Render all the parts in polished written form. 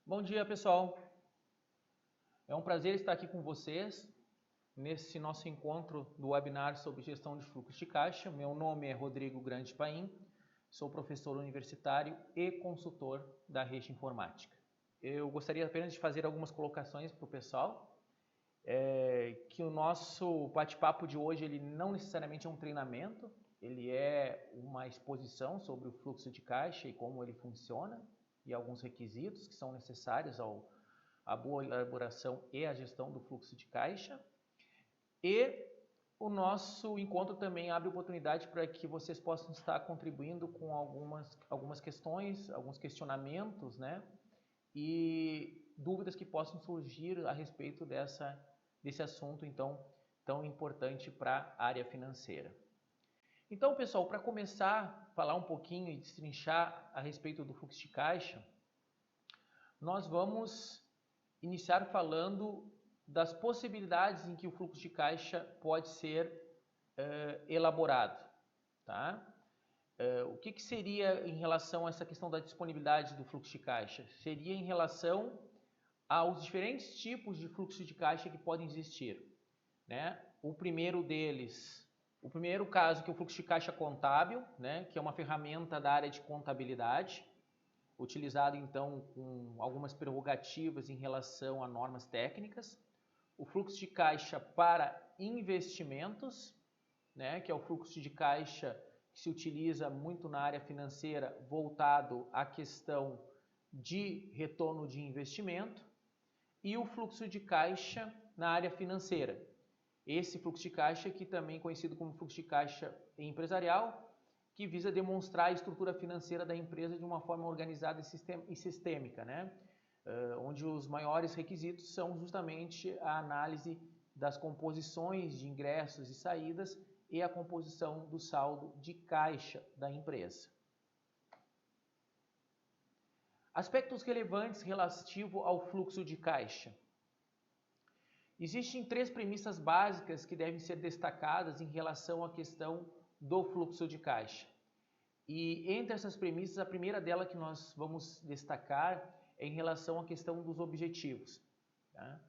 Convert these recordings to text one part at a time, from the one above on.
Bom dia, pessoal. É um prazer estar aqui com vocês nesse nosso encontro do webinar sobre gestão de fluxo de caixa. Meu nome é Rodrigo Grande Paim, sou professor universitário e consultor da Rede Informática. Eu gostaria apenas de fazer algumas colocações para o pessoal, que o nosso bate-papo de hoje ele não necessariamente é um treinamento, ele é uma exposição sobre o fluxo de caixa e como ele funciona e alguns requisitos que são necessários à boa elaboração e à gestão do fluxo de caixa. E o nosso encontro também abre oportunidade para que vocês possam estar contribuindo com algumas questões, alguns questionamentos, né? E dúvidas que possam surgir a respeito desse assunto então tão importante para a área financeira. Então, pessoal, para começar a falar um pouquinho e destrinchar a respeito do fluxo de caixa, nós vamos iniciar falando das possibilidades em que o fluxo de caixa pode ser elaborado. Tá? O que seria em relação a essa questão da disponibilidade do fluxo de caixa? Seria em relação aos diferentes tipos de fluxo de caixa que podem existir. Né? O primeiro caso que é o fluxo de caixa contábil, né? Que é uma ferramenta da área de contabilidade, utilizado então com algumas prerrogativas em relação a normas técnicas. O fluxo de caixa para investimentos, né? Que é o fluxo de caixa que se utiliza muito na área financeira voltado à questão de retorno de investimento. E o fluxo de caixa na área financeira. Esse fluxo de caixa que também é conhecido como fluxo de caixa empresarial, que visa demonstrar a estrutura financeira da empresa de uma forma organizada e sistêmica, né? Onde os maiores requisitos são justamente a análise das composições de ingressos e saídas e a composição do saldo de caixa da empresa. Aspectos relevantes relativo ao fluxo de caixa. Existem três premissas básicas que devem ser destacadas em relação à questão do fluxo de caixa. E entre essas premissas, a primeira dela que nós vamos destacar é em relação à questão dos objetivos. Tá?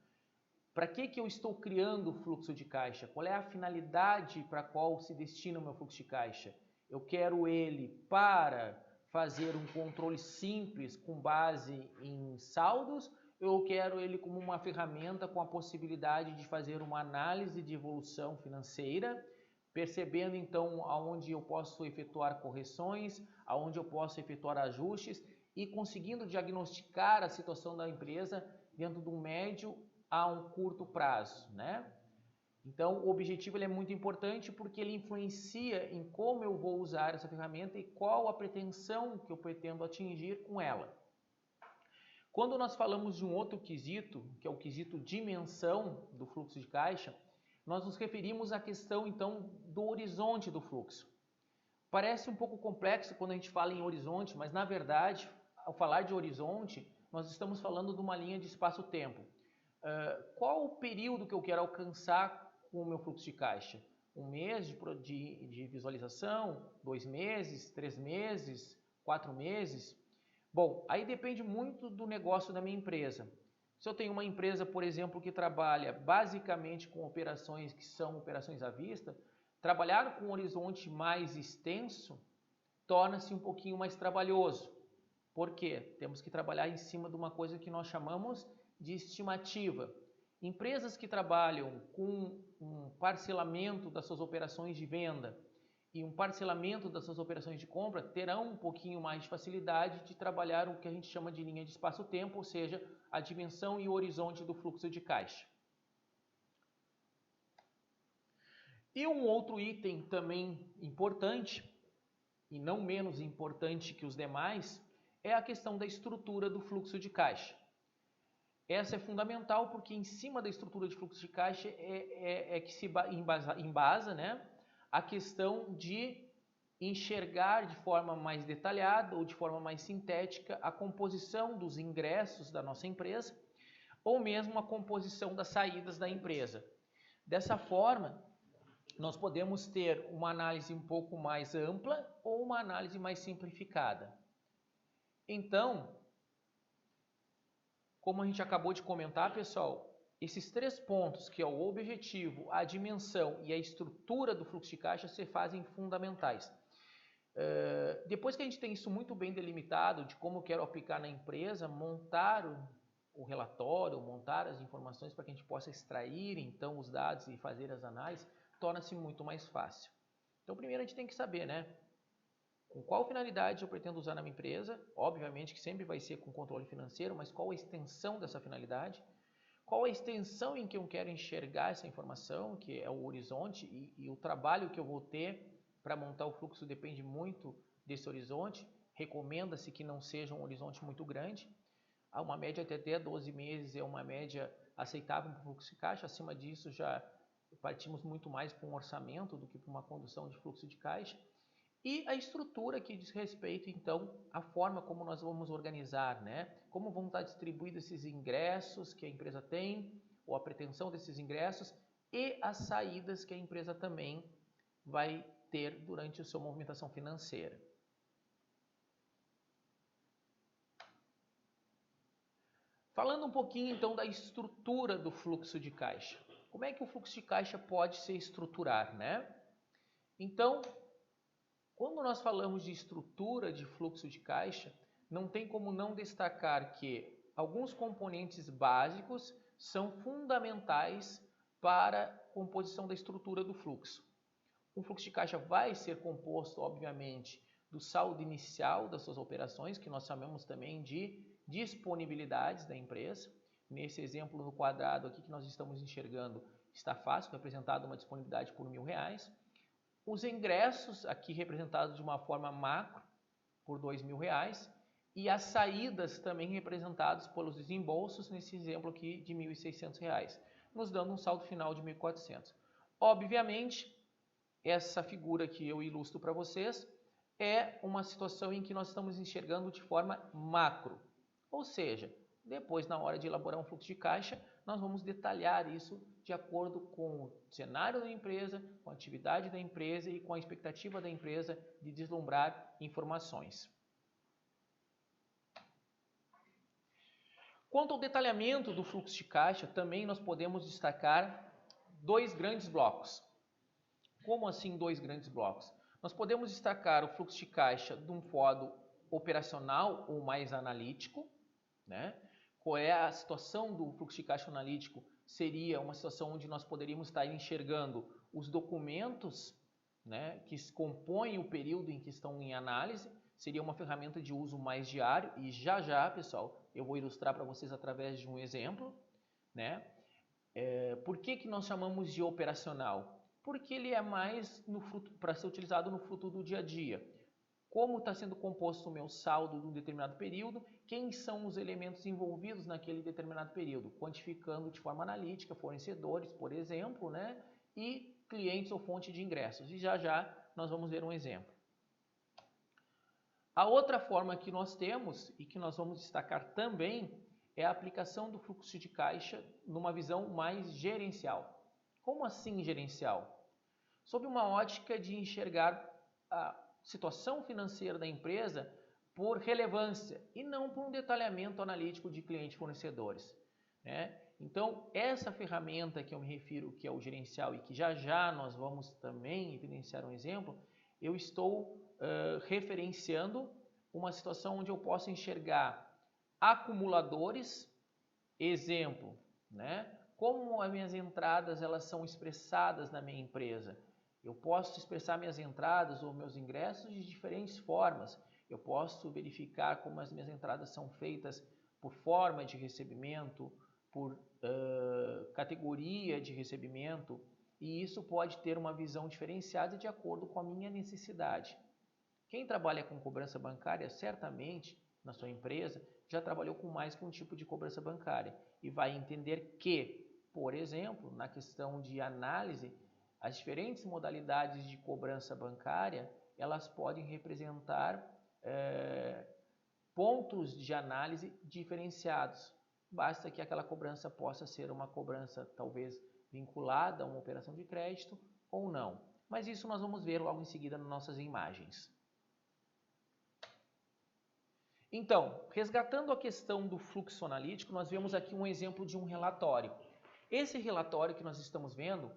Para que eu estou criando o fluxo de caixa? Qual é a finalidade para a qual se destina o meu fluxo de caixa? Eu quero ele para fazer um controle simples com base em saldos, eu quero ele como uma ferramenta com a possibilidade de fazer uma análise de evolução financeira, percebendo então aonde eu posso efetuar correções, aonde eu posso efetuar ajustes e conseguindo diagnosticar a situação da empresa dentro de um médio a um curto prazo, né? Então, o objetivo ele é muito importante porque ele influencia em como eu vou usar essa ferramenta e qual a pretensão que eu pretendo atingir com ela. Quando nós falamos de um outro quesito, que é o quesito dimensão do fluxo de caixa, nós nos referimos à questão, então, do horizonte do fluxo. Parece um pouco complexo quando a gente fala em horizonte, mas, na verdade, ao falar de horizonte, nós estamos falando de uma linha de espaço-tempo. Qual o período que eu quero alcançar com o meu fluxo de caixa? Um mês de visualização? 2 meses? 3 meses? 4 meses? Bom, aí depende muito do negócio da minha empresa. Se eu tenho uma empresa, por exemplo, que trabalha basicamente com operações que são operações à vista, trabalhar com um horizonte mais extenso torna-se um pouquinho mais trabalhoso. Por quê? Temos que trabalhar em cima de uma coisa que nós chamamos de estimativa. Empresas que trabalham com um parcelamento das suas operações de venda e um parcelamento das suas operações de compra terão um pouquinho mais de facilidade de trabalhar o que a gente chama de linha de espaço-tempo, ou seja, a dimensão e o horizonte do fluxo de caixa. E um outro item também importante, e não menos importante que os demais, é a questão da estrutura do fluxo de caixa. Essa é fundamental porque em cima da estrutura de fluxo de caixa é que se embasa, né, a questão de enxergar de forma mais detalhada ou de forma mais sintética a composição dos ingressos da nossa empresa ou mesmo a composição das saídas da empresa. Dessa forma, nós podemos ter uma análise um pouco mais ampla ou uma análise mais simplificada. Então, como a gente acabou de comentar, pessoal, esses 3 pontos, que é o objetivo, a dimensão e a estrutura do fluxo de caixa, se fazem fundamentais. Depois que a gente tem isso muito bem delimitado, de como eu quero aplicar na empresa, montar o relatório, montar as informações para que a gente possa extrair então os dados e fazer as análises, torna-se muito mais fácil. Então, primeiro a gente tem que saber, né? Com qual finalidade eu pretendo usar na minha empresa? Obviamente que sempre vai ser com controle financeiro, mas qual a extensão dessa finalidade? Qual a extensão em que eu quero enxergar essa informação, que é o horizonte, e o trabalho que eu vou ter para montar o fluxo depende muito desse horizonte. Recomenda-se que não seja um horizonte muito grande. Uma média até 12 meses é uma média aceitável para o fluxo de caixa. Acima disso, já partimos muito mais para um orçamento do que para uma condução de fluxo de caixa. E a estrutura que diz respeito, então, à forma como nós vamos organizar, né? Como vão estar distribuídos esses ingressos que a empresa tem, ou a pretensão desses ingressos, e as saídas que a empresa também vai ter durante a sua movimentação financeira. Falando um pouquinho, então, da estrutura do fluxo de caixa. Como é que o fluxo de caixa pode se estruturar, né? Então, quando nós falamos de estrutura de fluxo de caixa, não tem como não destacar que alguns componentes básicos são fundamentais para a composição da estrutura do fluxo. O fluxo de caixa vai ser composto, obviamente, do saldo inicial das suas operações, que nós chamamos também de disponibilidades da empresa. Nesse exemplo no quadrado aqui que nós estamos enxergando, está fácil, representado uma disponibilidade por R$1.000. Os ingressos, aqui representados de uma forma macro, por R$2.000, e as saídas também representadas pelos desembolsos, nesse exemplo aqui de R$1.600, nos dando um saldo final de R$1.400. Obviamente, essa figura que eu ilustro para vocês é uma situação em que nós estamos enxergando de forma macro, ou seja, depois na hora de elaborar um fluxo de caixa, nós vamos detalhar isso de acordo com o cenário da empresa, com a atividade da empresa e com a expectativa da empresa de deslumbrar informações. Quanto ao detalhamento do fluxo de caixa, também nós podemos destacar 2 grandes blocos. Como assim 2 grandes blocos? Nós podemos destacar o fluxo de caixa de um modo operacional ou mais analítico, né? Qual é a situação do fluxo de caixa analítico? Seria uma situação onde nós poderíamos estar enxergando os documentos, né, que compõem o período em que estão em análise. Seria uma ferramenta de uso mais diário e já, pessoal, eu vou ilustrar para vocês através de um exemplo, né? Por que nós chamamos de operacional? Porque ele é mais para ser utilizado no fruto do dia a dia. Como está sendo composto o meu saldo de um determinado período, quem são os elementos envolvidos naquele determinado período, quantificando de forma analítica fornecedores, por exemplo, né, e clientes ou fonte de ingressos. E já nós vamos ver um exemplo. A outra forma que nós temos e que nós vamos destacar também é a aplicação do fluxo de caixa numa visão mais gerencial. Como assim gerencial? Sob uma ótica de enxergar a situação financeira da empresa por relevância e não por um detalhamento analítico de clientes e fornecedores, né? Então, essa ferramenta que eu me refiro, que é o gerencial e que já nós vamos também evidenciar um exemplo, eu estou referenciando uma situação onde eu posso enxergar acumuladores, exemplo, né? Como as minhas entradas elas são expressadas na minha empresa. Eu posso expressar minhas entradas ou meus ingressos de diferentes formas. Eu posso verificar como as minhas entradas são feitas por forma de recebimento, por categoria de recebimento, e isso pode ter uma visão diferenciada de acordo com a minha necessidade. Quem trabalha com cobrança bancária, certamente, na sua empresa, já trabalhou com mais que um tipo de cobrança bancária e vai entender que, por exemplo, na questão de análise, as diferentes modalidades de cobrança bancária, elas podem representar pontos de análise diferenciados. Basta que aquela cobrança possa ser uma cobrança talvez vinculada a uma operação de crédito ou não. Mas isso nós vamos ver logo em seguida nas nossas imagens. Então, resgatando a questão do fluxo analítico, nós vemos aqui um exemplo de um relatório. Esse relatório que nós estamos vendo,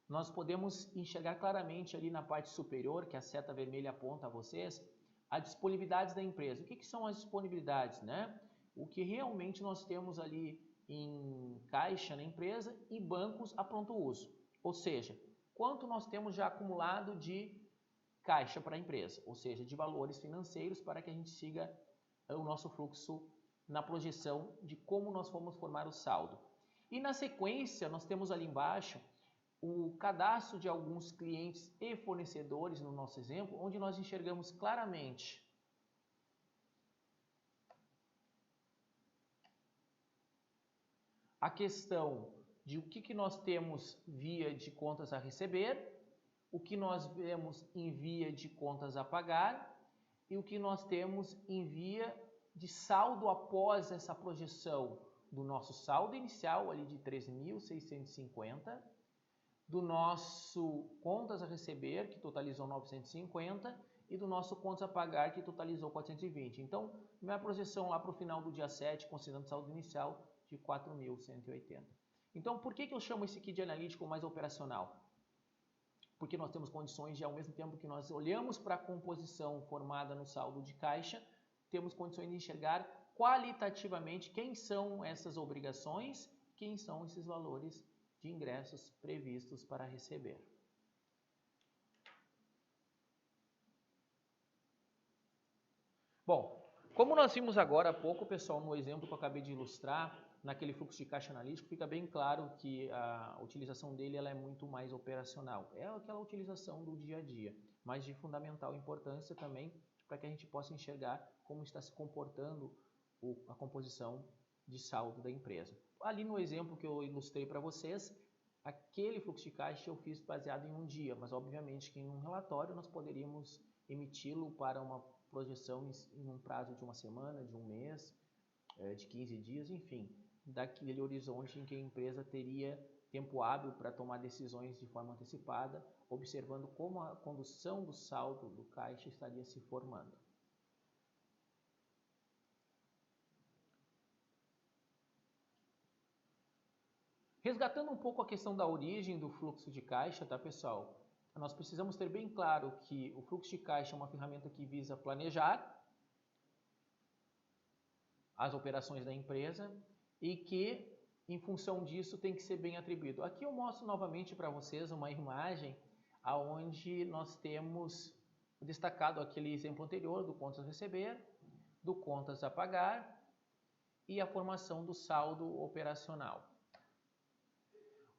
nós podemos enxergar claramente ali na parte superior, que a seta vermelha aponta a vocês, as disponibilidades da empresa. O que são as disponibilidades, né? O que realmente nós temos ali em caixa na empresa e bancos a pronto uso. Ou seja, quanto nós temos já acumulado de caixa para a empresa, ou seja, de valores financeiros para que a gente siga o nosso fluxo na projeção de como nós vamos formar o saldo. E na sequência, nós temos ali embaixo o cadastro de alguns clientes e fornecedores, no nosso exemplo, onde nós enxergamos claramente a questão de o que nós temos via de contas a receber, o que nós vemos em via de contas a pagar e o que nós temos em via de saldo após essa projeção do nosso saldo inicial ali de 13.650, do nosso contas a receber, que totalizou 950, e do nosso contas a pagar, que totalizou 420. Então, minha projeção lá para o final do dia 7, considerando saldo inicial, de 4.180. Então, por que eu chamo esse aqui de analítico mais operacional? Porque nós temos condições de, ao mesmo tempo que nós olhamos para a composição formada no saldo de caixa, temos condições de enxergar qualitativamente quem são essas obrigações, quem são esses valores de ingressos previstos para receber. Bom, como nós vimos agora há pouco, pessoal, no exemplo que eu acabei de ilustrar, naquele fluxo de caixa analítico, fica bem claro que a utilização dele ela é muito mais operacional. É aquela utilização do dia a dia, mas de fundamental importância também para que a gente possa enxergar como está se comportando a composição de saldo da empresa. Ali no exemplo que eu ilustrei para vocês, aquele fluxo de caixa eu fiz baseado em um dia, mas obviamente que em um relatório nós poderíamos emiti-lo para uma projeção em um prazo de uma semana, de um mês, de 15 dias, enfim, daquele horizonte em que a empresa teria tempo hábil para tomar decisões de forma antecipada, observando como a condução do saldo do caixa estaria se formando. Resgatando um pouco a questão da origem do fluxo de caixa, tá, pessoal? Nós precisamos ter bem claro que o fluxo de caixa é uma ferramenta que visa planejar as operações da empresa e que, em função disso, tem que ser bem atribuído. Aqui eu mostro novamente para vocês uma imagem onde nós temos destacado aquele exemplo anterior do contas a receber, do contas a pagar e a formação do saldo operacional.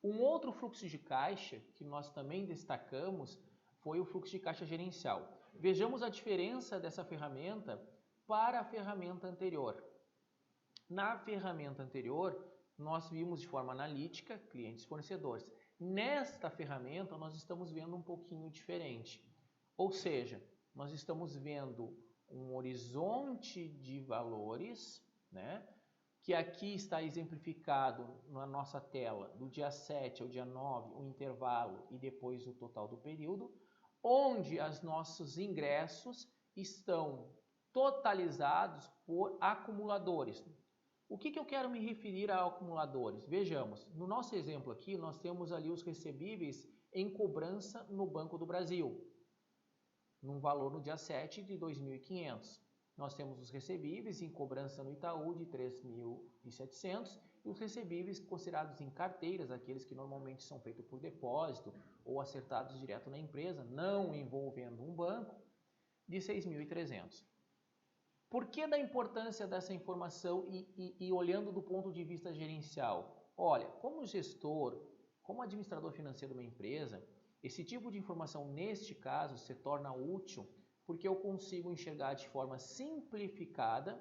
Um outro fluxo de caixa que nós também destacamos foi o fluxo de caixa gerencial. Vejamos a diferença dessa ferramenta para a ferramenta anterior. Na ferramenta anterior, nós vimos de forma analítica clientes e fornecedores. Nesta ferramenta, nós estamos vendo um pouquinho diferente. Ou seja, nós estamos vendo um horizonte de valores, né? Que aqui está exemplificado na nossa tela, do dia 7 ao dia 9, o intervalo e depois o total do período, onde os nossos ingressos estão totalizados por acumuladores. O que eu quero me referir a acumuladores? Vejamos, no nosso exemplo aqui, nós temos ali os recebíveis em cobrança no Banco do Brasil, num valor no dia 7 de 2.500. Nós temos os recebíveis em cobrança no Itaú de 3.700 e os recebíveis considerados em carteiras, aqueles que normalmente são feitos por depósito ou acertados direto na empresa, não envolvendo um banco, de 6.300. Por que da importância dessa informação e olhando do ponto de vista gerencial? Olha, como gestor, como administrador financeiro de uma empresa, esse tipo de informação, neste caso, se torna útil porque eu consigo enxergar de forma simplificada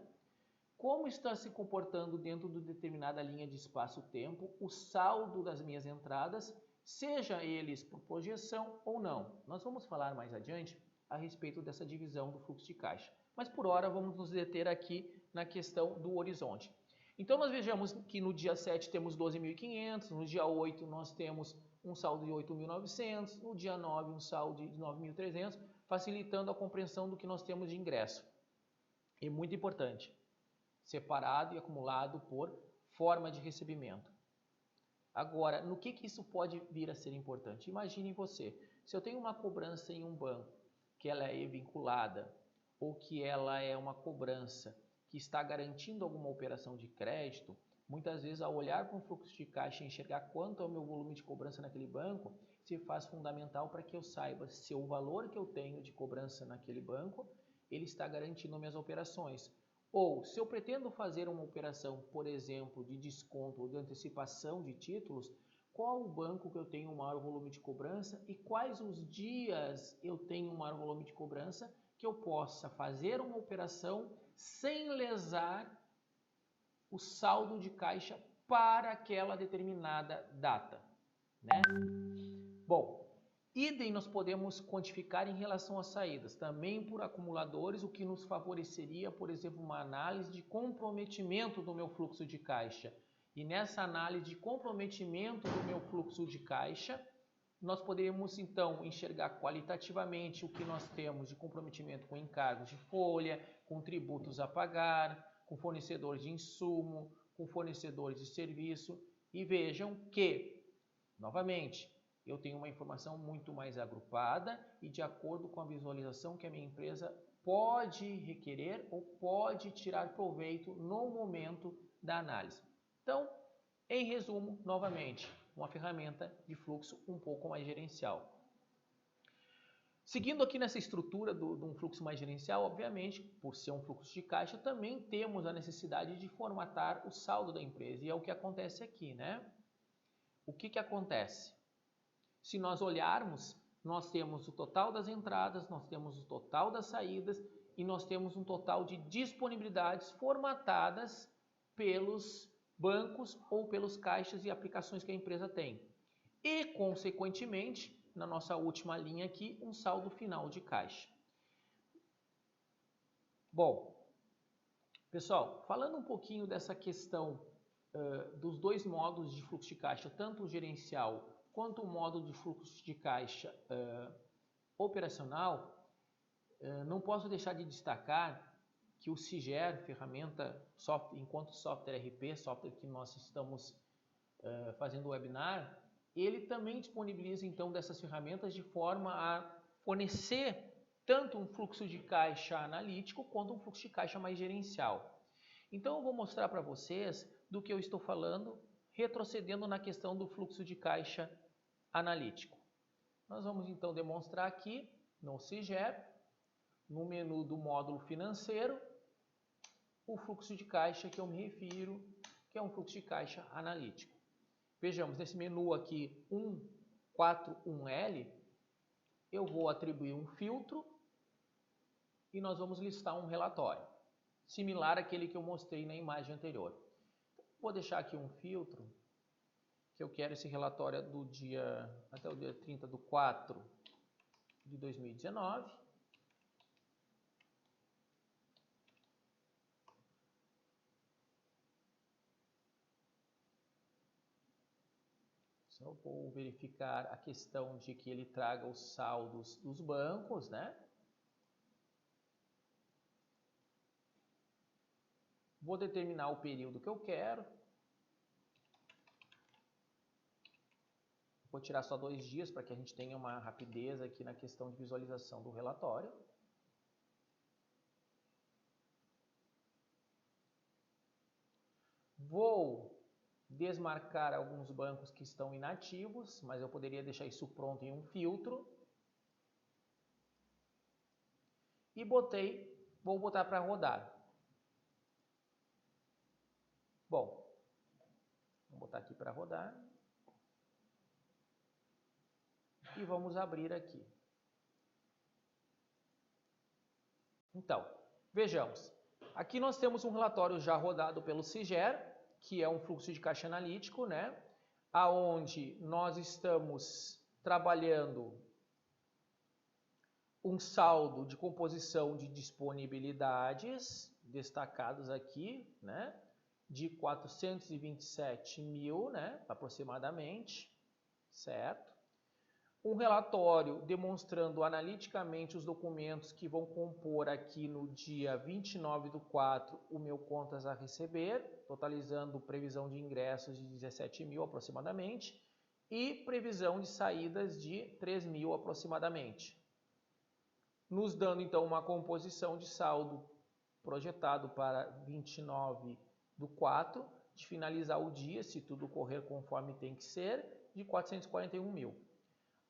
como está se comportando dentro de determinada linha de espaço-tempo o saldo das minhas entradas, seja eles por projeção ou não. Nós vamos falar mais adiante a respeito dessa divisão do fluxo de caixa. Mas por hora vamos nos deter aqui na questão do horizonte. Então nós vejamos que no dia 7 temos 12.500, no dia 8 nós temos um saldo de 8.900, no dia 9 um saldo de 9.300, facilitando a compreensão do que nós temos de ingresso. E muito importante, separado e acumulado por forma de recebimento. Agora, no que isso pode vir a ser importante? Imagine você, se eu tenho uma cobrança em um banco, que ela é vinculada, ou que ela é uma cobrança que está garantindo alguma operação de crédito, muitas vezes ao olhar para um fluxo de caixa e enxergar quanto é o meu volume de cobrança naquele banco, se faz fundamental para que eu saiba se o valor que eu tenho de cobrança naquele banco, ele está garantindo minhas operações. Ou, se eu pretendo fazer uma operação, por exemplo, de desconto ou de antecipação de títulos, qual o banco que eu tenho um maior volume de cobrança e quais os dias eu tenho um maior volume de cobrança que eu possa fazer uma operação sem lesar o saldo de caixa para aquela determinada data, né? Bom, idem nós podemos quantificar em relação às saídas, também por acumuladores, o que nos favoreceria, por exemplo, uma análise de comprometimento do meu fluxo de caixa. E nessa análise de comprometimento do meu fluxo de caixa, nós poderíamos então enxergar qualitativamente o que nós temos de comprometimento com encargos de folha, com tributos a pagar, com fornecedores de insumo, com fornecedores de serviço. E vejam que, novamente, eu tenho uma informação muito mais agrupada e de acordo com a visualização que a minha empresa pode requerer ou pode tirar proveito no momento da análise. Então, em resumo, novamente, uma ferramenta de fluxo um pouco mais gerencial. Seguindo aqui nessa estrutura de um fluxo mais gerencial, obviamente, por ser um fluxo de caixa, também temos a necessidade de formatar o saldo da empresa. E é o que acontece aqui, né? O que acontece? Se nós olharmos, nós temos o total das entradas, nós temos o total das saídas e nós temos um total de disponibilidades formatadas pelos bancos ou pelos caixas e aplicações que a empresa tem. E, consequentemente, na nossa última linha aqui, um saldo final de caixa. Bom, pessoal, falando um pouquinho dessa questão dos dois modos de fluxo de caixa, tanto o gerencial quanto o modo de fluxo de caixa operacional, não posso deixar de destacar que o Ciger, ferramenta enquanto software RP, software que nós estamos fazendo o webinar, ele também disponibiliza então dessas ferramentas de forma a fornecer tanto um fluxo de caixa analítico quanto um fluxo de caixa mais gerencial. Então eu vou mostrar para vocês do que eu estou falando, retrocedendo na questão do fluxo de caixa analítico. Nós vamos então demonstrar aqui no Ciger, no menu do módulo financeiro, o fluxo de caixa que eu me refiro, que é um fluxo de caixa analítico. Vejamos, nesse menu aqui 141L, eu vou atribuir um filtro e nós vamos listar um relatório, similar àquele que eu mostrei na imagem anterior. Vou deixar aqui um filtro, que eu quero esse relatório do dia, até o dia 30/4 de 2019. Então, eu vou verificar a questão de que ele traga os saldos dos bancos, né? Vou determinar o período que eu quero. Vou tirar só 2 dias para que a gente tenha uma rapidez aqui na questão de visualização do relatório. Vou desmarcar alguns bancos que estão inativos, mas eu poderia deixar isso pronto em um filtro. E vou botar para rodar. Bom, vou botar aqui para rodar. E vamos abrir aqui. Então, vejamos. Aqui nós temos um relatório já rodado pelo Ciger, que é um fluxo de caixa analítico, né? Aonde nós estamos trabalhando um saldo de composição de disponibilidades, destacados aqui, né? De 427 mil, né? Aproximadamente, certo? Um relatório demonstrando analiticamente os documentos que vão compor aqui no dia 29/4 o meu contas a receber, totalizando previsão de ingressos de 17 mil aproximadamente e previsão de saídas de 3 mil aproximadamente. Nos dando então uma composição de saldo projetado para 29/4, de finalizar o dia, se tudo correr conforme tem que ser, de 441 mil.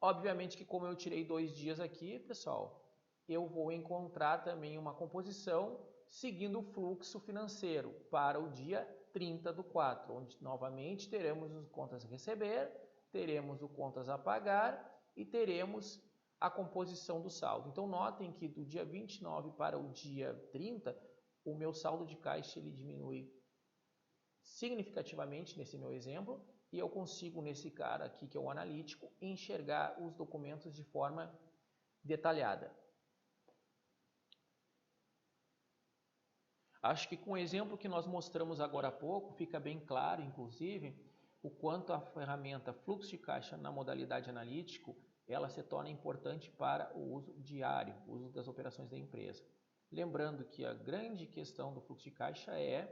Obviamente que como eu tirei 2 dias aqui, pessoal, eu vou encontrar também uma composição seguindo o fluxo financeiro para o dia 30/4, onde novamente teremos os contas a receber, teremos o contas a pagar e teremos a composição do saldo. Então notem que do dia 29 para o dia 30, o meu saldo de caixa ele diminui significativamente nesse meu exemplo, e eu consigo, nesse cara aqui, que é o analítico, enxergar os documentos de forma detalhada. Acho que com o exemplo que nós mostramos agora há pouco, fica bem claro, inclusive, o quanto a ferramenta fluxo de caixa na modalidade analítico, ela se torna importante para o uso diário, o uso das operações da empresa. Lembrando que a grande questão do fluxo de caixa é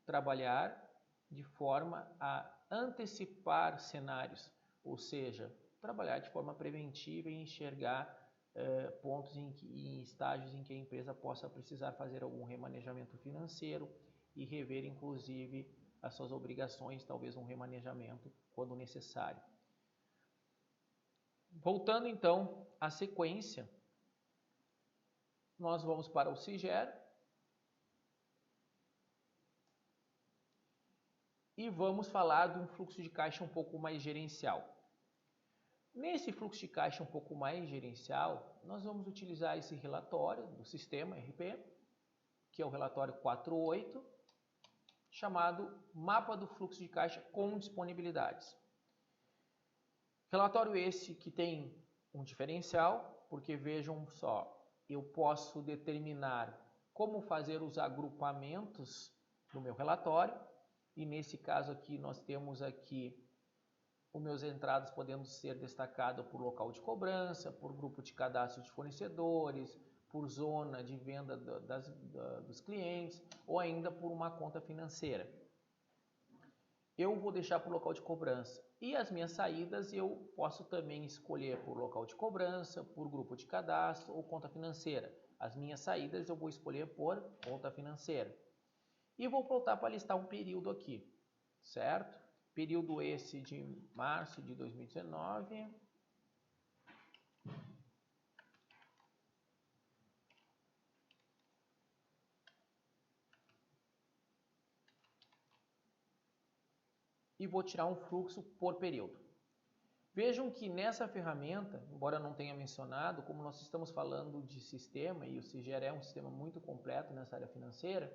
trabalhar de forma a antecipar cenários, ou seja, trabalhar de forma preventiva e enxergar pontos e estágios em que a empresa possa precisar fazer algum remanejamento financeiro e rever inclusive as suas obrigações, talvez um remanejamento quando necessário. Voltando então à sequência, nós vamos para o CIGER e vamos falar de um fluxo de caixa um pouco mais gerencial. Nesse fluxo de caixa um pouco mais gerencial, nós vamos utilizar esse relatório do sistema RP, que é o relatório 48, chamado Mapa do Fluxo de Caixa com Disponibilidades. Relatório esse que tem um diferencial, porque vejam só, eu posso determinar como fazer os agrupamentos no meu relatório, e nesse caso aqui nós temos aqui os meus entradas podendo ser destacadas por local de cobrança, por grupo de cadastro de fornecedores, por zona de venda dos clientes ou ainda por uma conta financeira. Eu vou deixar por local de cobrança. E as minhas saídas eu posso também escolher por local de cobrança, por grupo de cadastro ou conta financeira. As minhas saídas eu vou escolher por conta financeira. E vou voltar para listar um período aqui, certo? Período esse de março de 2019. E vou tirar um fluxo por período. Vejam que nessa ferramenta, embora eu não tenha mencionado, como nós estamos falando de sistema, e o CIGER é um sistema muito completo nessa área financeira,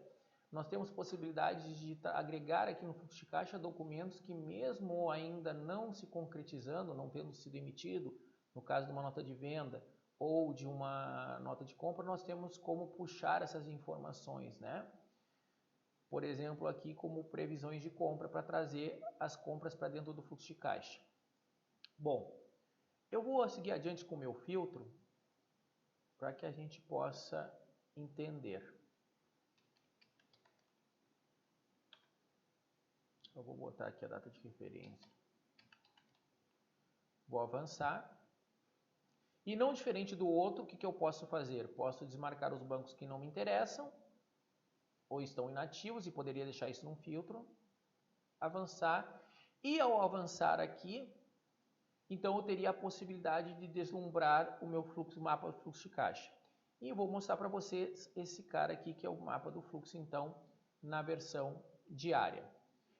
nós temos possibilidade de agregar aqui no fluxo de caixa documentos que mesmo ainda não se concretizando, não tendo sido emitido, no caso de uma nota de venda ou de uma nota de compra, nós temos como puxar essas informações, né? Por exemplo, aqui como previsões de compra para trazer as compras para dentro do fluxo de caixa. Bom, eu vou seguir adiante com o meu filtro para que a gente possa entender. Eu vou botar aqui a data de referência. Vou avançar. E não diferente do outro, o que eu posso fazer? Posso desmarcar os bancos que não me interessam ou estão inativos e poderia deixar isso num filtro. Avançar. E ao avançar aqui, então eu teria a possibilidade de deslumbrar o meu fluxo, mapa do fluxo de caixa. E eu vou mostrar para vocês esse cara aqui, que é o mapa do fluxo, então, na versão diária.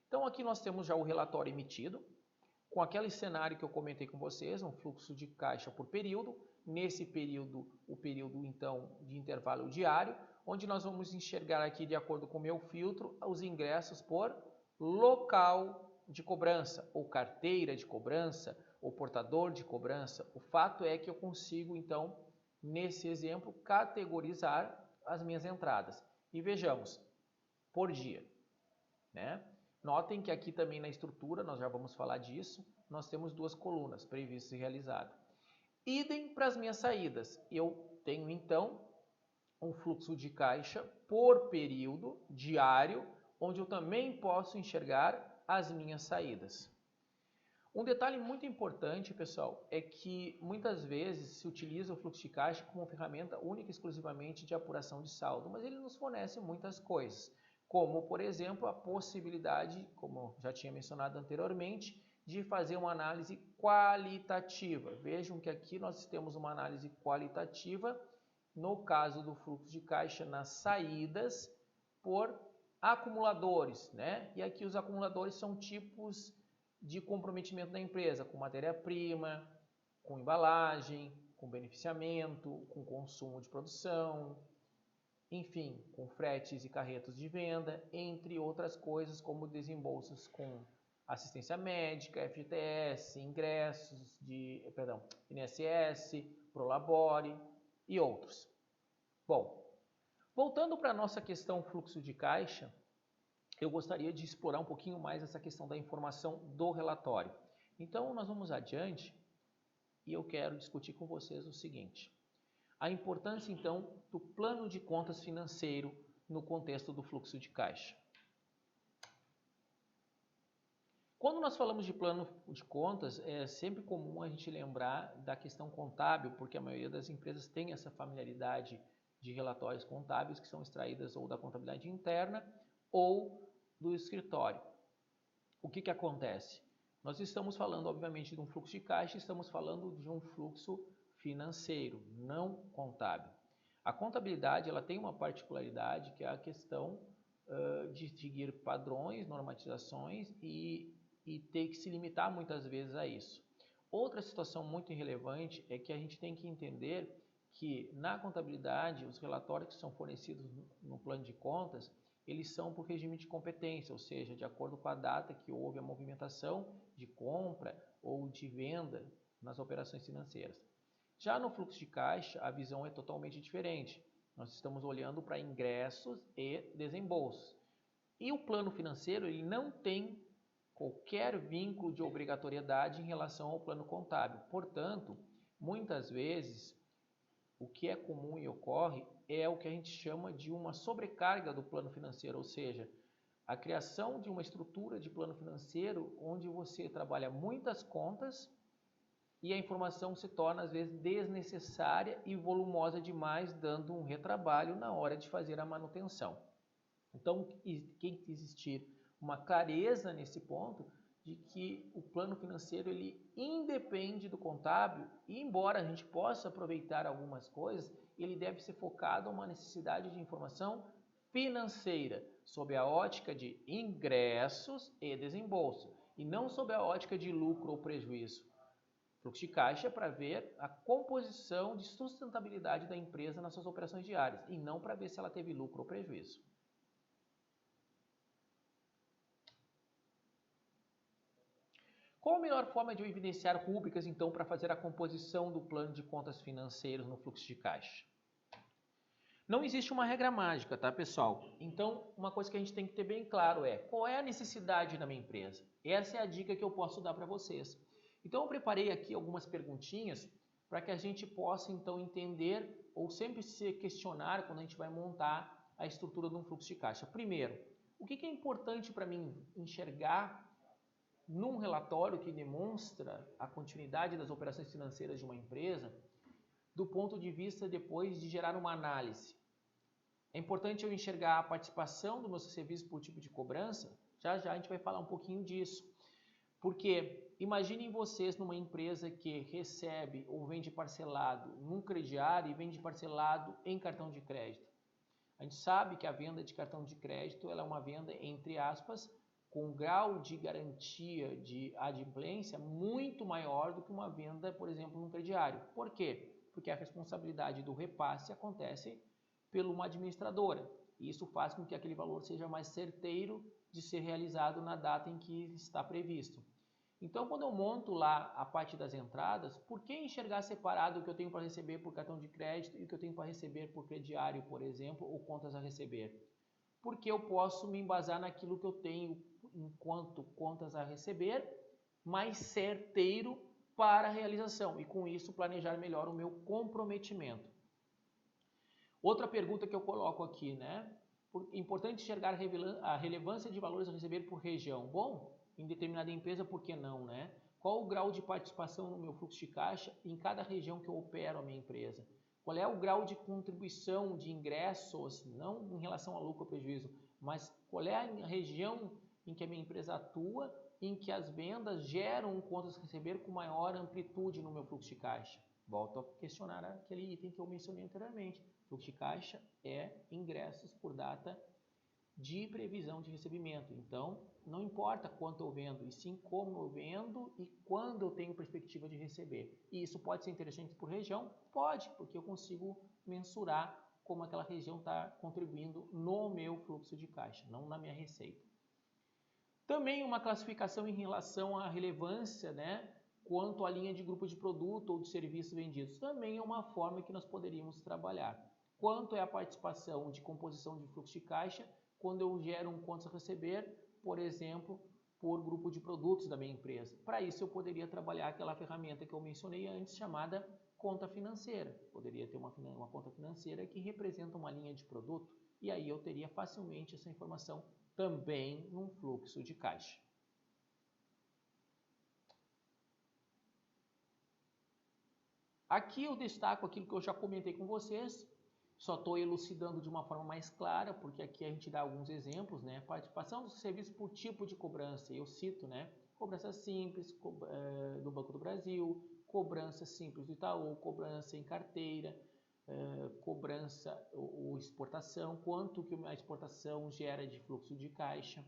Então aqui nós temos já o relatório emitido, com aquele cenário que eu comentei com vocês, um fluxo de caixa por período. Nesse período, o período então de intervalo diário, onde nós vamos enxergar aqui, de acordo com o meu filtro, os ingressos por local de cobrança, ou carteira de cobrança, ou portador de cobrança. O fato é que eu consigo então, nesse exemplo, categorizar as minhas entradas. E vejamos, por dia, né? Notem que aqui também na estrutura, nós já vamos falar disso, nós temos duas colunas, previsto e realizado. Idem para as minhas saídas. Eu tenho então um fluxo de caixa por período diário, onde eu também posso enxergar as minhas saídas. Um detalhe muito importante, pessoal, é que muitas vezes se utiliza o fluxo de caixa como ferramenta única e exclusivamente de apuração de saldo, mas ele nos fornece muitas coisas, como, por exemplo, a possibilidade, como já tinha mencionado anteriormente, de fazer uma análise qualitativa. Vejam que aqui nós temos uma análise qualitativa, no caso do fluxo de caixa, nas saídas por acumuladores, né? E aqui os acumuladores são tipos de comprometimento da empresa, com matéria-prima, com embalagem, com beneficiamento, com consumo de produção, enfim, com fretes e carretos de venda, entre outras coisas como desembolsos com assistência médica, FGTS, ingressos de, INSS, Prolabore e outros. Bom, voltando para a nossa questão fluxo de caixa, eu gostaria de explorar um pouquinho mais essa questão da informação do relatório. Então, nós vamos adiante e eu quero discutir com vocês o seguinte. A importância, então, do plano de contas financeiro no contexto do fluxo de caixa. Quando nós falamos de plano de contas, é sempre comum a gente lembrar da questão contábil, porque a maioria das empresas tem essa familiaridade de relatórios contábeis que são extraídas ou da contabilidade interna ou do escritório. O que acontece? Nós estamos falando, obviamente, de um fluxo de caixa, estamos falando de um fluxo financeiro, não contábil. A contabilidade ela tem uma particularidade que é a questão de seguir padrões, normatizações e ter que se limitar muitas vezes a isso. Outra situação muito relevante é que a gente tem que entender que na contabilidade os relatórios que são fornecidos no plano de contas eles são por regime de competência, ou seja, de acordo com a data que houve a movimentação de compra ou de venda nas operações financeiras. Já no fluxo de caixa, a visão é totalmente diferente. Nós estamos olhando para ingressos e desembolsos. E o plano financeiro ele não tem qualquer vínculo de obrigatoriedade em relação ao plano contábil. Portanto, muitas vezes, o que é comum e ocorre é o que a gente chama de uma sobrecarga do plano financeiro, ou seja, a criação de uma estrutura de plano financeiro onde você trabalha muitas contas e a informação se torna às vezes desnecessária e volumosa demais, dando um retrabalho na hora de fazer a manutenção. Então, tem que existir uma clareza nesse ponto de que o plano financeiro ele independe do contábil e embora a gente possa aproveitar algumas coisas, ele deve ser focado a uma necessidade de informação financeira, sob a ótica de ingressos e desembolso, e não sob a ótica de lucro ou prejuízo. Fluxo de caixa é para ver a composição de sustentabilidade da empresa nas suas operações diárias, e não para ver se ela teve lucro ou prejuízo. Qual a melhor forma de eu evidenciar rúbricas, então, para fazer a composição do plano de contas financeiros no fluxo de caixa? Não existe uma regra mágica, tá, pessoal? Então, uma coisa que a gente tem que ter bem claro é qual é a necessidade da minha empresa. Essa é a dica que eu posso dar para vocês. Então, eu preparei aqui algumas perguntinhas para que a gente possa, então, entender ou sempre se questionar quando a gente vai montar a estrutura de um fluxo de caixa. Primeiro, o que é importante para mim enxergar num relatório que demonstra a continuidade das operações financeiras de uma empresa, do ponto de vista depois de gerar uma análise? É importante eu enxergar a participação do meu serviço por tipo de cobrança? Já a gente vai falar um pouquinho disso. Porque imaginem vocês numa empresa que recebe ou vende parcelado num crediário e vende parcelado em cartão de crédito. A gente sabe que a venda de cartão de crédito ela é uma venda, entre aspas, com um grau de garantia de adimplência muito maior do que uma venda, por exemplo, num crediário. Por quê? Porque a responsabilidade do repasse acontece por uma administradora. E isso faz com que aquele valor seja mais certeiro de ser realizado na data em que está previsto. Então, quando eu monto lá a parte das entradas, por que enxergar separado o que eu tenho para receber por cartão de crédito e o que eu tenho para receber por crediário, por exemplo, ou contas a receber? Porque eu posso me embasar naquilo que eu tenho enquanto contas a receber, mais certeiro para a realização e com isso planejar melhor o meu comprometimento. Outra pergunta que eu coloco aqui, né? Importante enxergar a relevância de valores a receber por região. Bom, em determinada empresa, por que não, né? Qual o grau de participação no meu fluxo de caixa em cada região que eu opero a minha empresa? Qual é o grau de contribuição de ingressos, não em relação a lucro ou prejuízo, mas qual é a região em que a minha empresa atua, em que as vendas geram contas a receber com maior amplitude no meu fluxo de caixa? Volto a questionar aquele item que eu mencionei anteriormente. Fluxo de caixa é ingressos por data de previsão de recebimento. Então, não importa quanto eu vendo, e sim como eu vendo e quando eu tenho perspectiva de receber. E isso pode ser interessante por região? Pode, porque eu consigo mensurar como aquela região está contribuindo no meu fluxo de caixa, não na minha receita. Também uma classificação em relação à relevância, né, quanto à linha de grupo de produto ou de serviços vendidos. Também é uma forma que nós poderíamos trabalhar. Quanto é a participação de composição de fluxo de caixa quando eu gero um contas a receber, por exemplo, por grupo de produtos da minha empresa. Para isso eu poderia trabalhar aquela ferramenta que eu mencionei antes, chamada conta financeira. Poderia ter uma conta financeira que representa uma linha de produto e aí eu teria facilmente essa informação também num fluxo de caixa. Aqui eu destaco aquilo que eu já comentei com vocês, só estou elucidando de uma forma mais clara, porque aqui a gente dá alguns exemplos, né? Participação do serviço por tipo de cobrança, eu cito, né? Cobrança simples do Banco do Brasil, cobrança simples do Itaú, cobrança em carteira, cobrança ou exportação, quanto que a exportação gera de fluxo de caixa.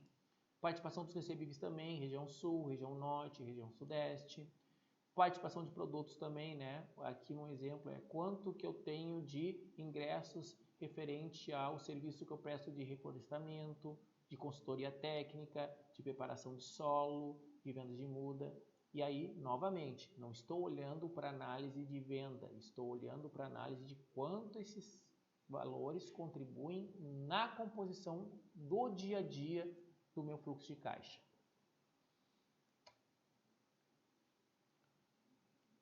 Participação dos recebíveis também, região sul, região norte, região sudeste. Participação de produtos também, né? Aqui um exemplo é quanto que eu tenho de ingressos referente ao serviço que eu presto de reflorestamento, de consultoria técnica, de preparação de solo, de venda de muda. E aí, novamente, não estou olhando para análise de venda, estou olhando para análise de quanto esses valores contribuem na composição do dia a dia do meu fluxo de caixa.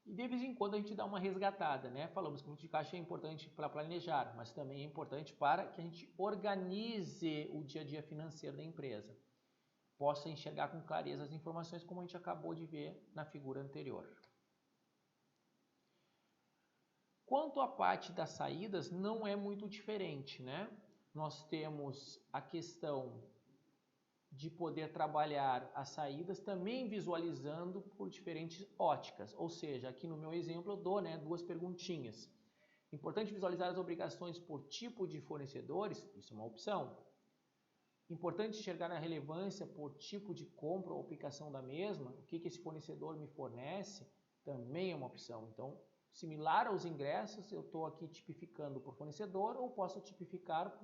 E de vez em quando a gente dá uma resgatada, né? Falamos que o fluxo de caixa é importante para planejar, mas também é importante para que a gente organize o dia a dia financeiro da empresa. Possa enxergar com clareza as informações, como a gente acabou de ver na figura anterior. Quanto à parte das saídas, não é muito diferente, né? Nós temos a questão de poder trabalhar as saídas também visualizando por diferentes óticas. Ou seja, aqui no meu exemplo eu dou, né, duas perguntinhas. Importante visualizar as obrigações por tipo de fornecedores, isso é uma opção. Importante enxergar a relevância por tipo de compra ou aplicação da mesma, o que esse fornecedor me fornece, também é uma opção. Então, similar aos ingressos, eu estou aqui tipificando por fornecedor ou posso tipificar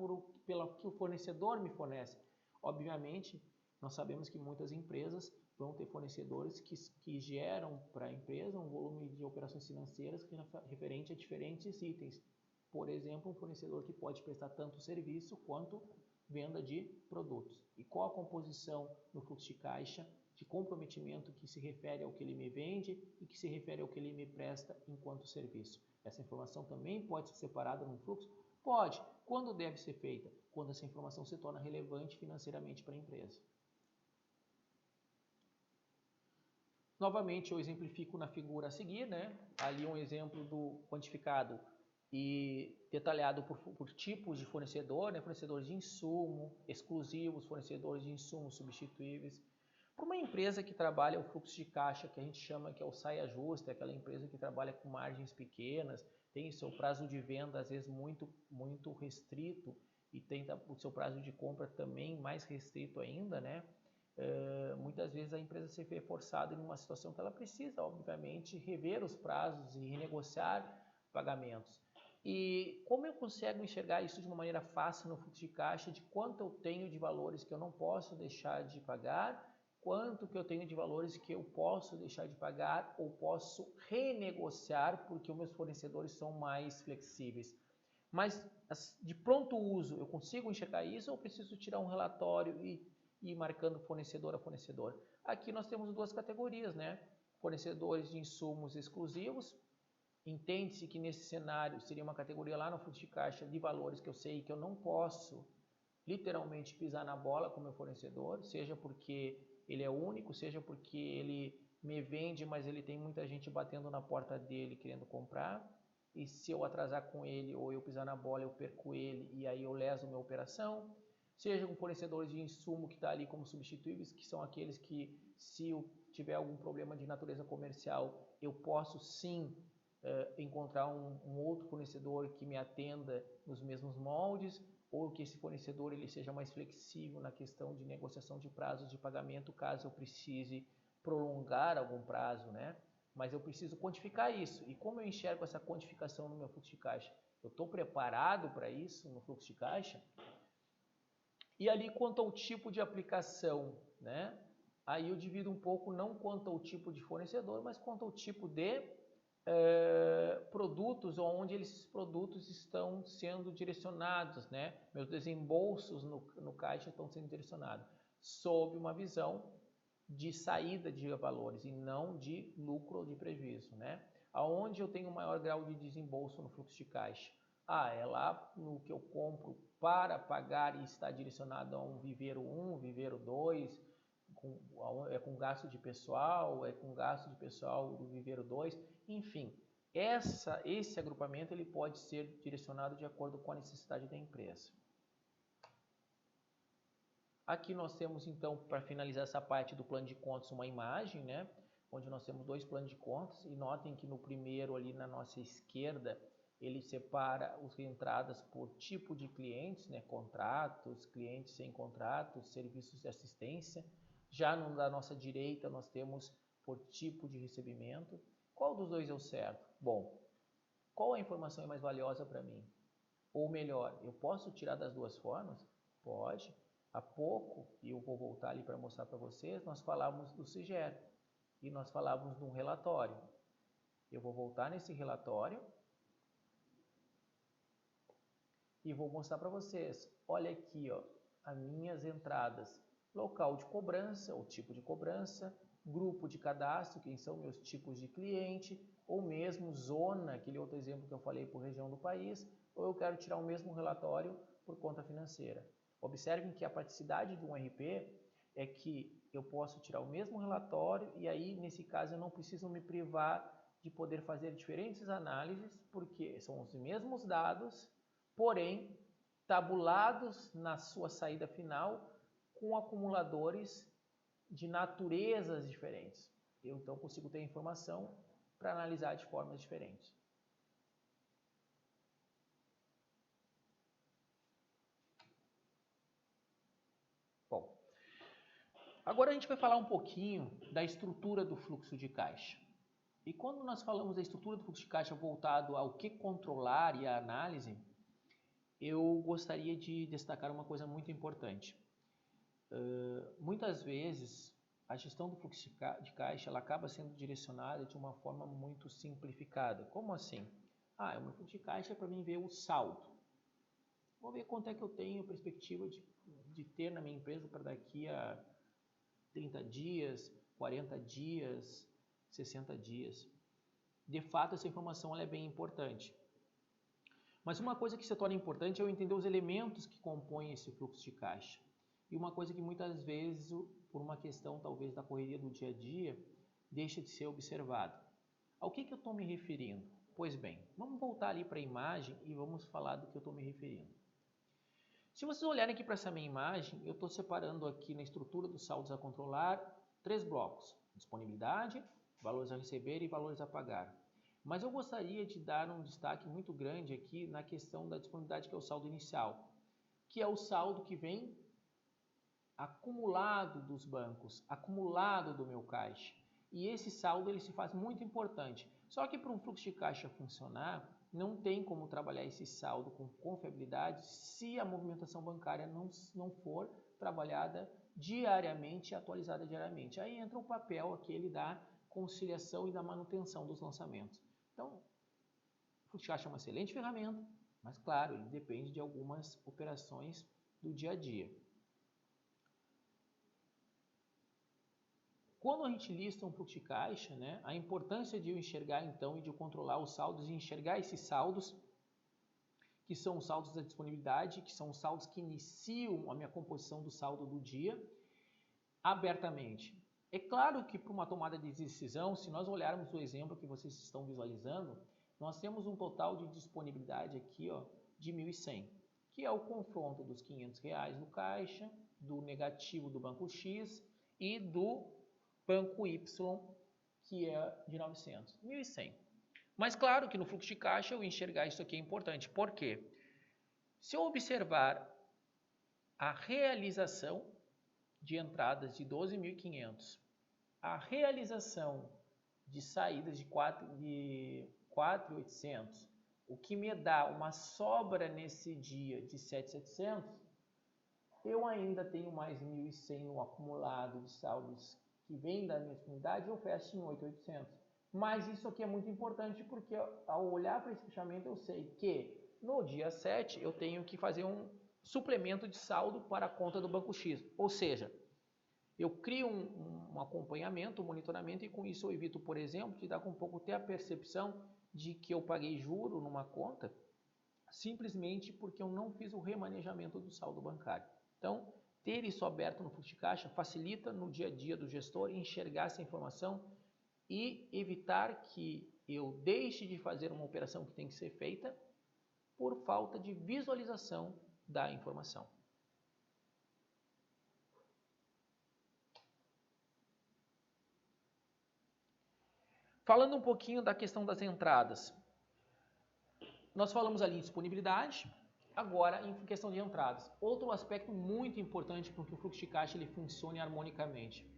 pelo que o fornecedor me fornece. Obviamente, nós sabemos que muitas empresas vão ter fornecedores que geram para a empresa um volume de operações financeiras que é referente a diferentes itens. Por exemplo, um fornecedor que pode prestar tanto serviço quanto venda de produtos. E qual a composição no fluxo de caixa de comprometimento que se refere ao que ele me vende e que se refere ao que ele me presta enquanto serviço. Essa informação também pode ser separada num fluxo? Pode. Quando deve ser feita? Quando essa informação se torna relevante financeiramente para a empresa. Novamente, eu exemplifico na figura a seguir, né? Ali um exemplo do quantificado e detalhado por tipos de fornecedor, né? Fornecedores de insumo, exclusivos, fornecedores de insumos substituíveis. Para uma empresa que trabalha o fluxo de caixa, que a gente chama que é o saia justa, aquela empresa que trabalha com margens pequenas, tem seu prazo de venda às vezes muito restrito e tem o seu prazo de compra também mais restrito ainda, né? Muitas vezes a empresa se vê forçada em uma situação que ela precisa, obviamente, rever os prazos e renegociar pagamentos. E como eu consigo enxergar isso de uma maneira fácil no fluxo de caixa, de quanto eu tenho de valores que eu não posso deixar de pagar, quanto que eu tenho de valores que eu posso deixar de pagar ou posso renegociar porque os meus fornecedores são mais flexíveis. Mas de pronto uso, eu consigo enxergar isso ou preciso tirar um relatório e ir marcando fornecedor a fornecedor? Aqui nós temos duas categorias, né? fornecedores de insumos exclusivos. Entende-se que nesse cenário seria uma categoria lá no fluxo de caixa de valores que eu sei que eu não posso literalmente pisar na bola com o meu fornecedor, seja porque ele é único, seja porque ele me vende, mas ele tem muita gente batendo na porta dele querendo comprar, e se eu atrasar com ele ou eu pisar na bola, eu perco ele e aí eu leso minha operação. Seja com fornecedores de insumo que está ali como substituíveis, que são aqueles que, se eu tiver algum problema de natureza comercial, eu posso sim encontrar um outro fornecedor que me atenda nos mesmos moldes, ou que esse fornecedor ele seja mais flexível na questão de negociação de prazos de pagamento, caso eu precise prolongar algum prazo, né? Mas eu preciso quantificar isso. E como eu enxergo essa quantificação no meu fluxo de caixa? Eu estou preparado para isso no fluxo de caixa? E ali quanto ao tipo de aplicação, né? Aí eu divido um pouco não quanto ao tipo de fornecedor, mas quanto ao tipo de produtos, onde esses produtos estão sendo direcionados, né? Meus desembolsos no caixa estão sendo direcionados sob uma visão de saída de valores e não de lucro ou de prejuízo, né? Aonde eu tenho maior grau de desembolso no fluxo de caixa? É lá no que eu compro para pagar e está direcionado a um viveiro 1, viveiro 2, é com gasto de pessoal, é com gasto de pessoal do viveiro 2, enfim, esse agrupamento ele pode ser direcionado de acordo com a necessidade da empresa. Aqui nós temos então, para finalizar essa parte do plano de contas, uma imagem, né? Onde nós temos dois planos de contas, e notem que no primeiro ali na nossa esquerda, ele separa as entradas por tipo de clientes, né? Contratos, clientes sem contratos, serviços de assistência. Já no da nossa direita nós temos por tipo de recebimento. Qual dos dois é o certo? Bom, qual a informação é mais valiosa para mim? Ou melhor, eu posso tirar das duas formas? Pode. Há pouco, e eu vou voltar ali para mostrar para vocês, nós falávamos do SIGER e nós falávamos de um relatório. Eu vou voltar nesse relatório e vou mostrar para vocês. Olha aqui, ó, as minhas entradas. Local de cobrança, ou tipo de cobrança, grupo de cadastro, quem são meus tipos de cliente, ou mesmo zona, aquele outro exemplo que eu falei por região do país, ou eu quero tirar o mesmo relatório por conta financeira. Observem que a praticidade de um RP é que eu posso tirar o mesmo relatório e aí, nesse caso, eu não preciso me privar de poder fazer diferentes análises, porque são os mesmos dados, porém, tabulados na sua saída final com acumuladores de naturezas diferentes. Eu, então, consigo ter informação para analisar de formas diferentes. Bom, agora a gente vai falar um pouquinho da estrutura do fluxo de caixa. E quando nós falamos da estrutura do fluxo de caixa voltado ao que controlar e a análise, eu gostaria de destacar uma coisa muito importante. Muitas vezes, a gestão do fluxo de caixa ela acaba sendo direcionada de uma forma muito simplificada. Como assim? O meu fluxo de caixa é para mim ver o saldo. Vou ver quanto é que eu tenho perspectiva de ter na minha empresa para daqui a 30 dias, 40 dias, 60 dias. De fato, essa informação ela é bem importante. Mas uma coisa que se torna importante é eu entender os elementos que compõem esse fluxo de caixa. E uma coisa que muitas vezes, por uma questão talvez da correria do dia a dia, deixa de ser observado. Ao que eu estou me referindo? Pois bem, vamos voltar ali para a imagem e vamos falar do que eu estou me referindo. Se vocês olharem aqui para essa minha imagem, eu estou separando aqui na estrutura dos saldos a controlar 3 blocos: disponibilidade, valores a receber e valores a pagar. Mas eu gostaria de dar um destaque muito grande aqui na questão da disponibilidade, que é o saldo inicial, que é o saldo que vem acumulado dos bancos, acumulado do meu caixa. E esse saldo ele se faz muito importante. Só que para um fluxo de caixa funcionar, não tem como trabalhar esse saldo com confiabilidade se a movimentação bancária não for trabalhada diariamente e atualizada diariamente. Aí entra o papel aquele da conciliação e da manutenção dos lançamentos. Então, o fluxo de caixa é uma excelente ferramenta, mas claro, ele depende de algumas operações do dia a dia. quando a gente lista um fluxo de caixa, né, a importância de eu enxergar então e de eu controlar os saldos e enxergar esses saldos, que são os saldos da disponibilidade, que são os saldos que iniciam a minha composição do saldo do dia, abertamente. É claro que para uma tomada de decisão, se nós olharmos o exemplo que vocês estão visualizando, nós temos um total de disponibilidade aqui, ó, de 1.100, que é o confronto dos R$500 no caixa, do negativo do banco X e do banco Y, que é de 900, 1.100. Mas claro que no fluxo de caixa eu enxergar isso aqui é importante. Por quê? Se eu observar a realização de entradas de 12.500, a realização de saídas de 4.800, o que me dá uma sobra nesse dia de 7.700, eu ainda tenho mais 1.100 no acumulado de saldos que vem da minha disponibilidade, eu fecho em 8.800. Mas isso aqui é muito importante porque ao olhar para esse fechamento eu sei que no dia 7 eu tenho que fazer um suplemento de saldo para a conta do banco X. Ou seja, eu crio um acompanhamento, um monitoramento e com isso eu evito, por exemplo, de dar com um pouco até a percepção de que eu paguei juro numa conta simplesmente porque eu não fiz o remanejamento do saldo bancário. Então, ter isso aberto no fluxo de caixa facilita no dia a dia do gestor enxergar essa informação e evitar que eu deixe de fazer uma operação que tem que ser feita por falta de visualização da informação. Falando um pouquinho da questão das entradas. Nós falamos ali em disponibilidade, agora em questão de entradas. Outro aspecto muito importante para que o fluxo de caixa ele funcione harmonicamente.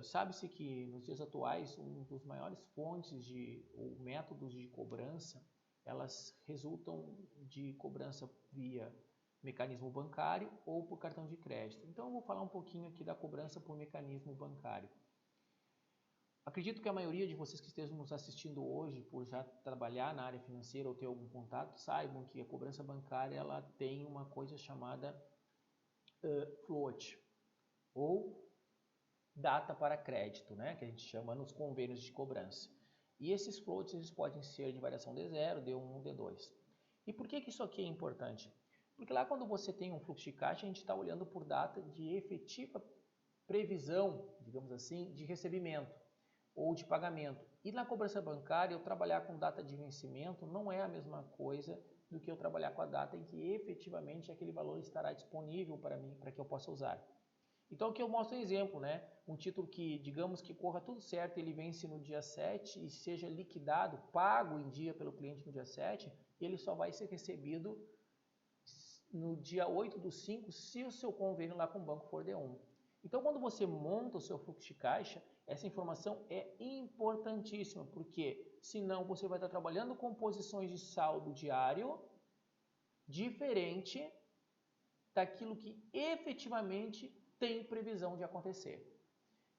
Sabe-se que nos dias atuais, um dos maiores fontes ou métodos de cobrança, elas resultam de cobrança via mecanismo bancário ou por cartão de crédito. Então, eu vou falar um pouquinho aqui da cobrança por mecanismo bancário. Acredito que a maioria de vocês que estejam nos assistindo hoje, por já trabalhar na área financeira ou ter algum contato, saibam que a cobrança bancária ela tem uma coisa chamada float, ou data para crédito, né, que a gente chama nos convênios de cobrança. E esses floats eles podem ser de variação D0, D1, D2. E por que isso aqui é importante? Porque lá quando você tem um fluxo de caixa, a gente está olhando por data de efetiva previsão, digamos assim, de recebimento ou de pagamento. E na cobrança bancária, eu trabalhar com data de vencimento não é a mesma coisa do que eu trabalhar com a data em que efetivamente aquele valor estará disponível para mim, para que eu possa usar. Então aqui eu mostro um exemplo, né? Um título que, digamos que corra tudo certo, ele vence no dia 7 e seja liquidado, pago em dia pelo cliente no dia 7, ele só vai ser recebido no dia 8/5 se o seu convênio lá com o banco for D1. Então quando você monta o seu fluxo de caixa, essa informação é importantíssima, porque senão você vai estar trabalhando com posições de saldo diário diferente daquilo que efetivamente tem previsão de acontecer.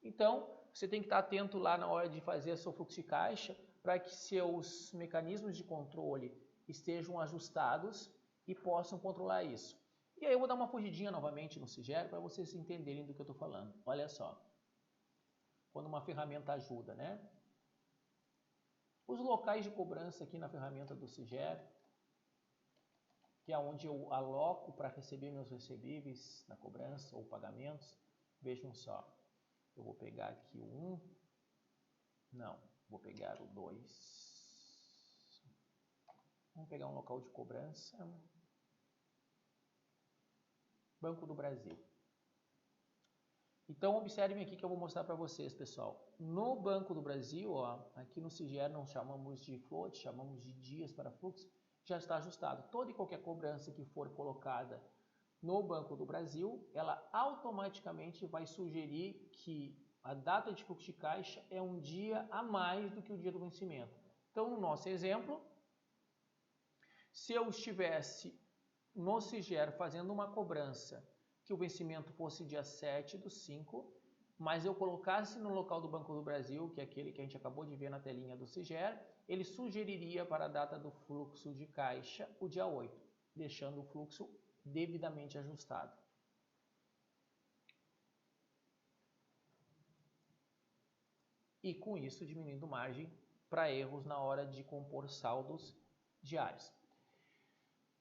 Então, você tem que estar atento lá na hora de fazer seu fluxo de caixa para que seus mecanismos de controle estejam ajustados e possam controlar isso. E aí eu vou dar uma fugidinha novamente no Sigero para vocês entenderem do que eu estou falando. Olha só, quando uma ferramenta ajuda, né? Os locais de cobrança aqui na ferramenta do Sigero, que é onde eu aloco para receber meus recebíveis na cobrança ou pagamentos. Vejam só, eu vou pegar aqui o 1, não, vou pegar o 2, vamos pegar um local de cobrança, Banco do Brasil. Então observem aqui que eu vou mostrar para vocês, pessoal. No Banco do Brasil, ó, aqui no Sigero não chamamos de float, chamamos de dias para fluxo, já está ajustado. Toda e qualquer cobrança que for colocada no Banco do Brasil, ela automaticamente vai sugerir que a data de fluxo de caixa é um dia a mais do que o dia do vencimento. Então, no nosso exemplo, se eu estivesse no Sigero fazendo uma cobrança que o vencimento fosse dia 7/5, mas eu colocasse no local do Banco do Brasil, que é aquele que a gente acabou de ver na telinha do Sigero, ele sugeriria para a data do fluxo de caixa o dia 8, deixando o fluxo devidamente ajustado. e com isso diminuindo margem para erros na hora de compor saldos diários.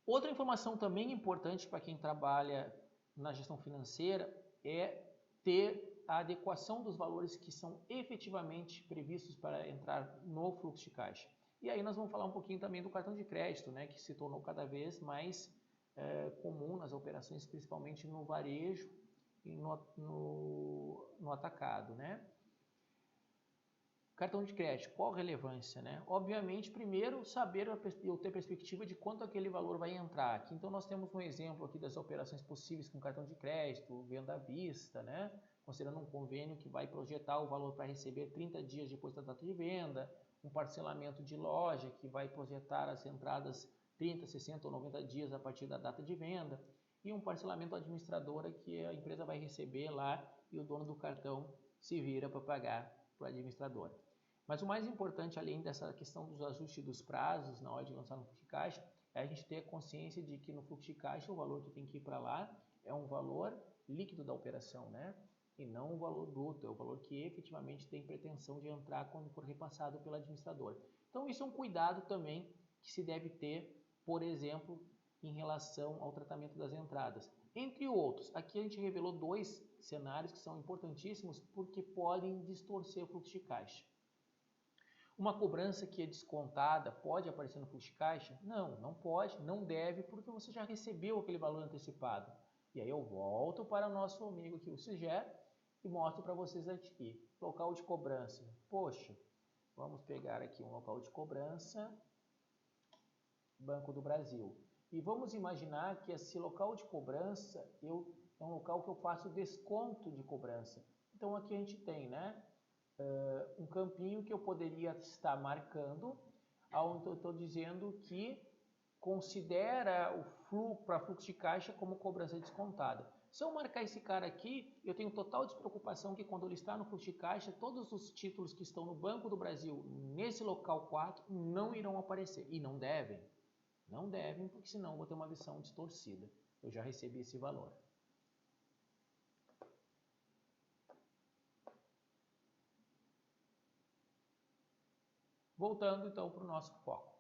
Outra informação também importante para quem trabalha na gestão financeira é ter a adequação dos valores que são efetivamente previstos para entrar no fluxo de caixa. E aí nós vamos falar um pouquinho também do cartão de crédito, né, que se tornou cada vez mais comum nas operações, principalmente no varejo e no atacado, né? Cartão de crédito, qual a relevância, né? Obviamente, primeiro, saber ou ter perspectiva de quanto aquele valor vai entrar. Aqui, então, nós temos um exemplo aqui das operações possíveis com cartão de crédito, venda à vista, né? Considerando um convênio que vai projetar o valor para receber 30 dias depois da data de venda, um parcelamento de loja que vai projetar as entradas 30, 60 ou 90 dias a partir da data de venda, e um parcelamento administradora que a empresa vai receber lá e o dono do cartão se vira para pagar para o administrador. Mas o mais importante, além dessa questão dos ajustes dos prazos na hora de lançar no fluxo de caixa, é a gente ter consciência de que no fluxo de caixa o valor que tem que ir para lá é um valor líquido da operação, né? E não o valor bruto, é o valor que efetivamente tem pretensão de entrar quando for repassado pelo administrador. Então isso é um cuidado também que se deve ter, por exemplo, em relação ao tratamento das entradas. Entre outros, aqui a gente revelou 2 cenários que são importantíssimos porque podem distorcer o fluxo de caixa. Uma cobrança que é descontada pode aparecer no fluxo de caixa? Não, não pode, não deve, porque você já recebeu aquele valor antecipado. E aí eu volto para o nosso amigo aqui, o SUGER, e mostro para vocês aqui, local de cobrança. Poxa, vamos pegar aqui um local de cobrança, Banco do Brasil. E vamos imaginar que esse local de cobrança é um local que eu faço desconto de cobrança. Então aqui a gente tem, né? Um campinho que eu poderia estar marcando, onde eu estou dizendo que considera o fluxo para fluxo de caixa como cobrança descontada. Se eu marcar esse cara aqui, eu tenho total despreocupação que quando ele está no fluxo de caixa, todos os títulos que estão no Banco do Brasil, nesse local 4, não irão aparecer. E não devem. Não devem, porque senão eu vou ter uma visão distorcida. Eu já recebi esse valor. Voltando então para o nosso foco.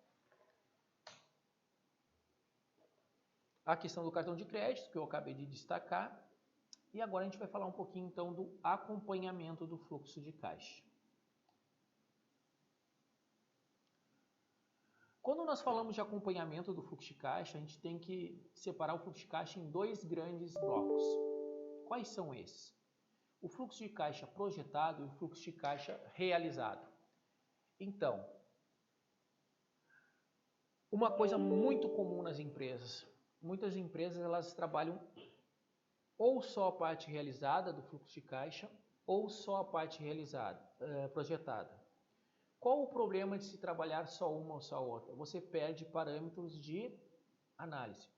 A questão do cartão de crédito, que eu acabei de destacar. E agora a gente vai falar um pouquinho então do acompanhamento do fluxo de caixa. Quando nós falamos de acompanhamento do fluxo de caixa, a gente tem que separar o fluxo de caixa em 2 grandes blocos. Quais são esses? O fluxo de caixa projetado e o fluxo de caixa realizado. Então, uma coisa muito comum nas empresas. Muitas empresas elas trabalham ou só a parte realizada do fluxo de caixa ou só a parte projetada. Qual o problema de se trabalhar só uma ou só outra? Você perde parâmetros de análise.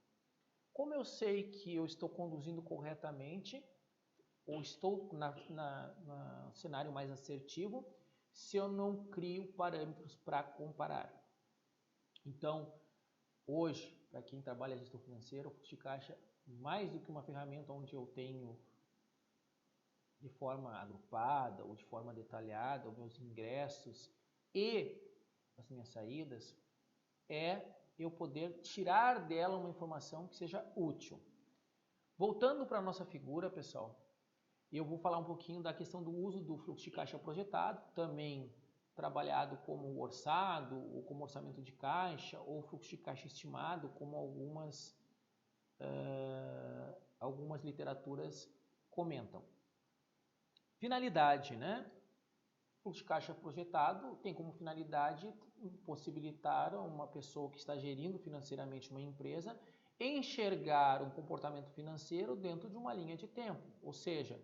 Como eu sei que eu estou conduzindo corretamente ou estou no cenário mais assertivo se eu não crio parâmetros para comparar? Então, hoje, para quem trabalha gestão financeira, o fluxo de caixa, mais do que uma ferramenta onde eu tenho de forma agrupada ou de forma detalhada os meus ingressos e as minhas saídas, é eu poder tirar dela uma informação que seja útil. Voltando para a nossa figura, pessoal, eu vou falar um pouquinho da questão do uso do fluxo de caixa projetado, também trabalhado como orçado, ou como orçamento de caixa, ou fluxo de caixa estimado, como algumas literaturas comentam. Finalidade, né? O fluxo de caixa projetado tem como finalidade possibilitar a uma pessoa que está gerindo financeiramente uma empresa enxergar um comportamento financeiro dentro de uma linha de tempo, ou seja,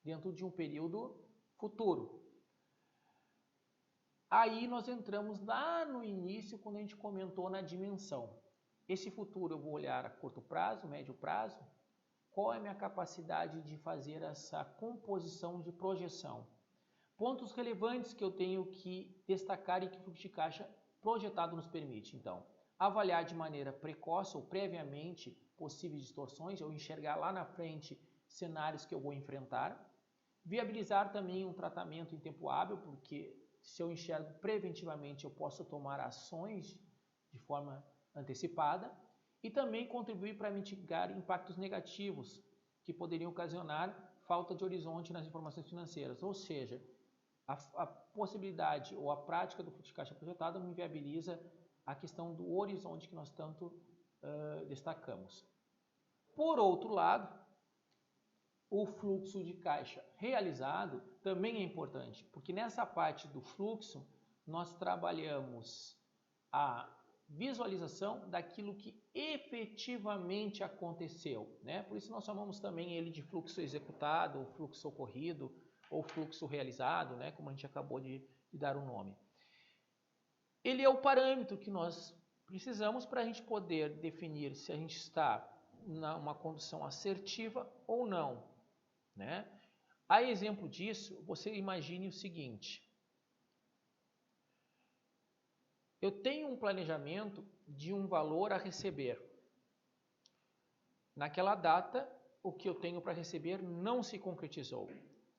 dentro de um período futuro. Aí nós entramos lá no início, quando a gente comentou na dimensão. Esse futuro eu vou olhar a curto prazo, médio prazo. Qual é a minha capacidade de fazer essa composição de projeção? Pontos relevantes que eu tenho que destacar e que o fluxo de caixa projetado nos permite. Então, avaliar de maneira precoce ou previamente possíveis distorções, ou enxergar lá na frente cenários que eu vou enfrentar. Viabilizar também um tratamento em tempo hábil, porque se eu enxergo preventivamente, eu posso tomar ações de forma antecipada e também contribuir para mitigar impactos negativos que poderiam ocasionar falta de horizonte nas informações financeiras, ou seja, a possibilidade ou a prática do fluxo de caixa projetado me viabiliza a questão do horizonte que nós tanto destacamos. Por outro lado, o fluxo de caixa realizado também é importante, porque nessa parte do fluxo nós trabalhamos a visualização daquilo que efetivamente aconteceu, né? Por isso nós chamamos também ele de fluxo executado, fluxo ocorrido ou fluxo realizado, né? Como a gente acabou de dar o nome. Ele é o parâmetro que nós precisamos para a gente poder definir se a gente está numa condução assertiva ou não, né? A exemplo disso, você imagine o seguinte: eu tenho um planejamento de um valor a receber. Naquela data, o que eu tenho para receber não se concretizou.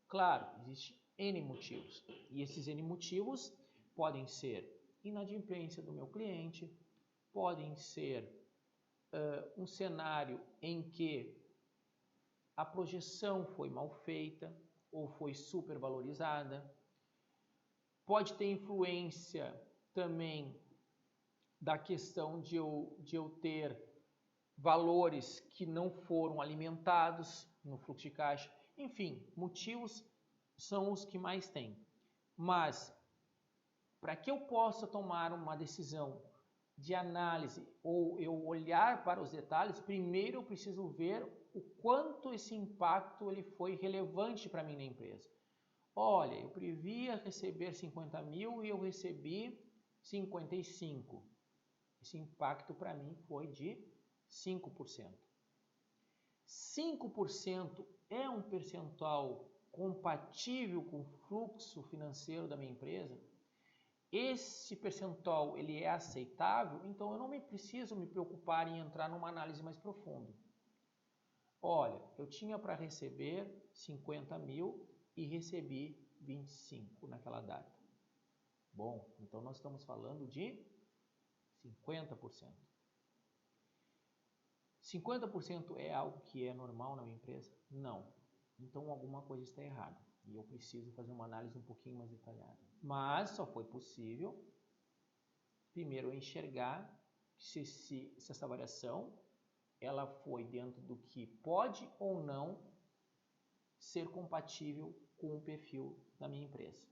Claro, existem N motivos. E esses N motivos podem ser inadimplência do meu cliente, podem ser um cenário em que a projeção foi mal feita ou foi supervalorizada. Pode ter influência também da questão de eu ter valores que não foram alimentados no fluxo de caixa. Enfim, motivos são os que mais tem. Mas, para que eu possa tomar uma decisão de análise ou eu olhar para os detalhes, primeiro eu preciso ver o quanto esse impacto ele foi relevante para mim na empresa. Olha, eu previa receber 50 mil e eu recebi 55. Esse impacto para mim foi de 5%. 5% é um percentual compatível com o fluxo financeiro da minha empresa? Esse percentual ele é aceitável? Então eu não preciso me preocupar em entrar numa análise mais profunda. Olha, eu tinha para receber 50 mil e recebi 25 naquela data. Bom, então nós estamos falando de 50%. 50% é algo que é normal na minha empresa? Não. Então alguma coisa está errada e eu preciso fazer uma análise um pouquinho mais detalhada. Mas só foi possível, primeiro, eu enxergar se essa variação ela foi dentro do que pode ou não ser compatível com o perfil da minha empresa.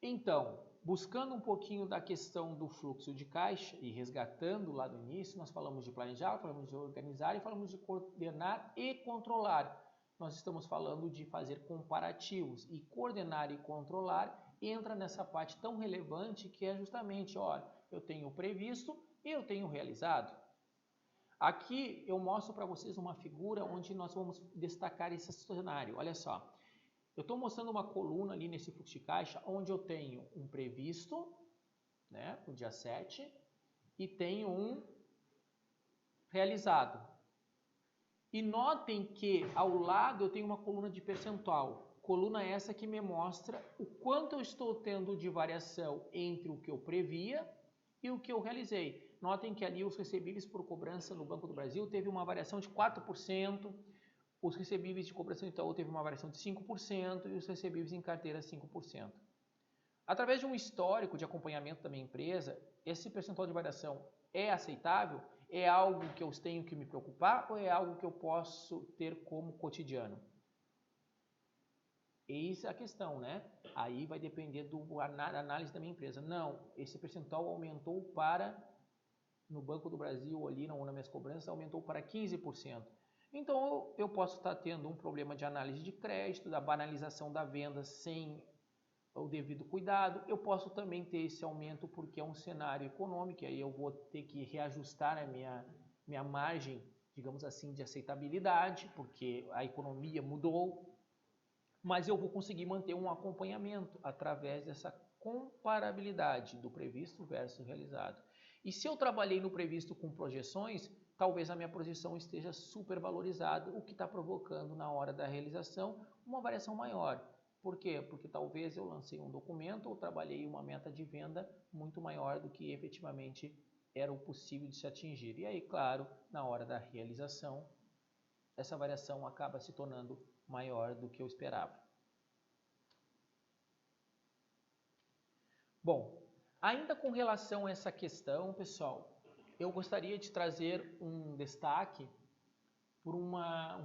Então, buscando um pouquinho da questão do fluxo de caixa e resgatando lá do início, nós falamos de planejar, falamos de organizar e falamos de coordenar e controlar. Nós estamos falando de fazer comparativos e coordenar e controlar entra nessa parte tão relevante que é justamente, olha, eu tenho previsto e eu tenho realizado. Aqui eu mostro para vocês uma figura onde nós vamos destacar esse cenário. Olha só. Eu estou mostrando uma coluna ali nesse fluxo de caixa onde eu tenho um previsto, né, no dia 7, e tenho um realizado. E notem que ao lado eu tenho uma coluna de percentual. Coluna essa que me mostra o quanto eu estou tendo de variação entre o que eu previa e o que eu realizei. Notem que ali os recebíveis por cobrança no Banco do Brasil teve uma variação de 4%. Os recebíveis de cobrança do Itaú teve uma variação de 5% e os recebíveis em carteira 5%. Através de um histórico de acompanhamento da minha empresa, esse percentual de variação é aceitável? É algo que eu tenho que me preocupar ou é algo que eu posso ter como cotidiano? Eis a questão, né? Aí vai depender da análise da minha empresa. Não, esse percentual aumentou para, no Banco do Brasil, ali ou nas minhas cobranças, aumentou para 15%. Então, eu posso estar tendo um problema de análise de crédito, da banalização da venda sem o devido cuidado. Eu posso também ter esse aumento porque é um cenário econômico, e aí eu vou ter que reajustar a minha margem, digamos assim, de aceitabilidade, porque a economia mudou. Mas eu vou conseguir manter um acompanhamento através dessa comparabilidade do previsto versus realizado. E se eu trabalhei no previsto com projeções, talvez a minha posição esteja supervalorizada, o que está provocando na hora da realização uma variação maior. Por quê? Porque talvez eu lancei um documento ou trabalhei uma meta de venda muito maior do que efetivamente era o possível de se atingir. E aí, claro, na hora da realização, essa variação acaba se tornando maior do que eu esperava. Bom, ainda com relação a essa questão, pessoal, eu gostaria de trazer um destaque por um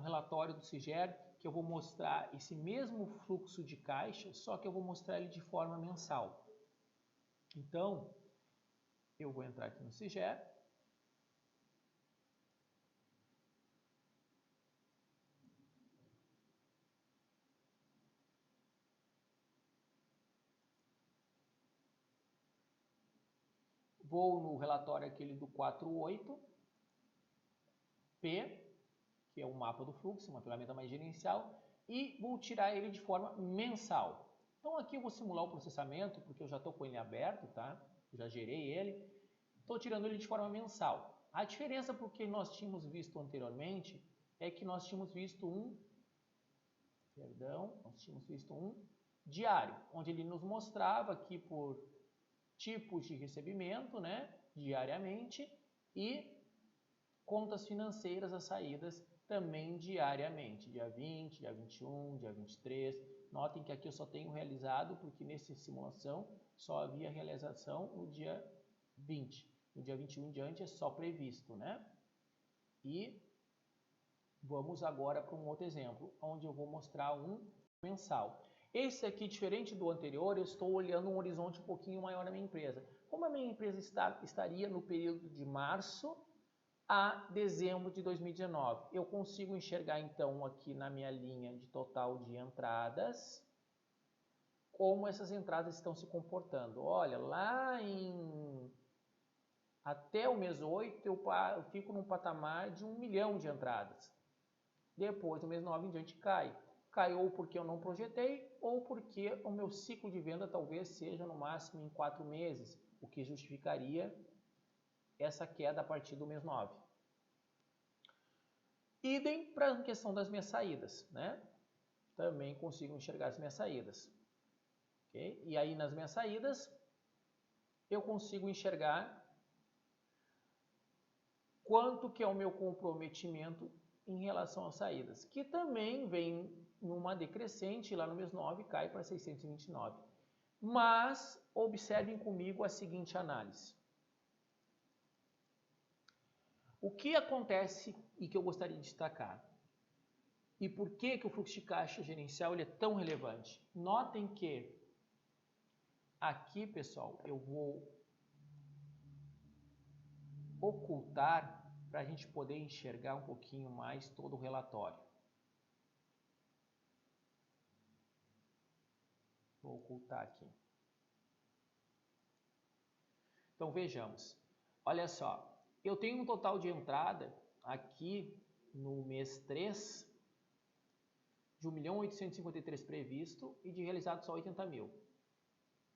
relatório do Ciger, que eu vou mostrar esse mesmo fluxo de caixa, só que eu vou mostrar ele de forma mensal. Então, eu vou entrar aqui no Ciger. Vou no relatório aquele do 48P, que é o mapa do fluxo, uma ferramenta mais gerencial, e vou tirar ele de forma mensal. Então aqui eu vou simular o processamento, porque eu já estou com ele aberto, tá? Já gerei ele. Estou tirando ele de forma mensal. A diferença porque nós tínhamos visto anteriormente é que nós tínhamos visto um diário, onde ele nos mostrava aqui por tipos de recebimento, né, diariamente, e contas financeiras as saídas também diariamente, dia 20, dia 21, dia 23. Notem que aqui eu só tenho realizado, porque nessa simulação só havia realização no dia 20. No dia 21 em diante é só previsto, né? E vamos agora para um outro exemplo, onde eu vou mostrar um mensal. Esse aqui, diferente do anterior, eu estou olhando um horizonte um pouquinho maior na minha empresa. Como a minha empresa estaria no período de março a dezembro de 2019. Eu consigo enxergar então aqui na minha linha de total de entradas, como essas entradas estão se comportando. Olha, lá até o mês 8 eu fico num patamar de 1 milhão de entradas. Depois, do mês 9 em diante, cai. Cai ou porque eu não projetei, ou porque o meu ciclo de venda talvez seja no máximo em 4 meses, o que justificaria essa queda a partir do mês 9. Idem para a questão das minhas saídas, né? Também consigo enxergar as minhas saídas. Okay? E aí nas minhas saídas, eu consigo enxergar quanto que é o meu comprometimento em relação às saídas, que também vem numa decrescente, lá no mês 9 cai para 629. Mas observem comigo a seguinte análise. O que acontece e que eu gostaria de destacar? E por que o fluxo de caixa gerencial ele é tão relevante? Notem que aqui, pessoal, eu vou ocultar para a gente poder enxergar um pouquinho mais todo o relatório. Vou ocultar aqui. Então vejamos. Olha só. Eu tenho um total de entrada aqui no mês 3 de 1.853.000 previsto e de realizado só 80 mil.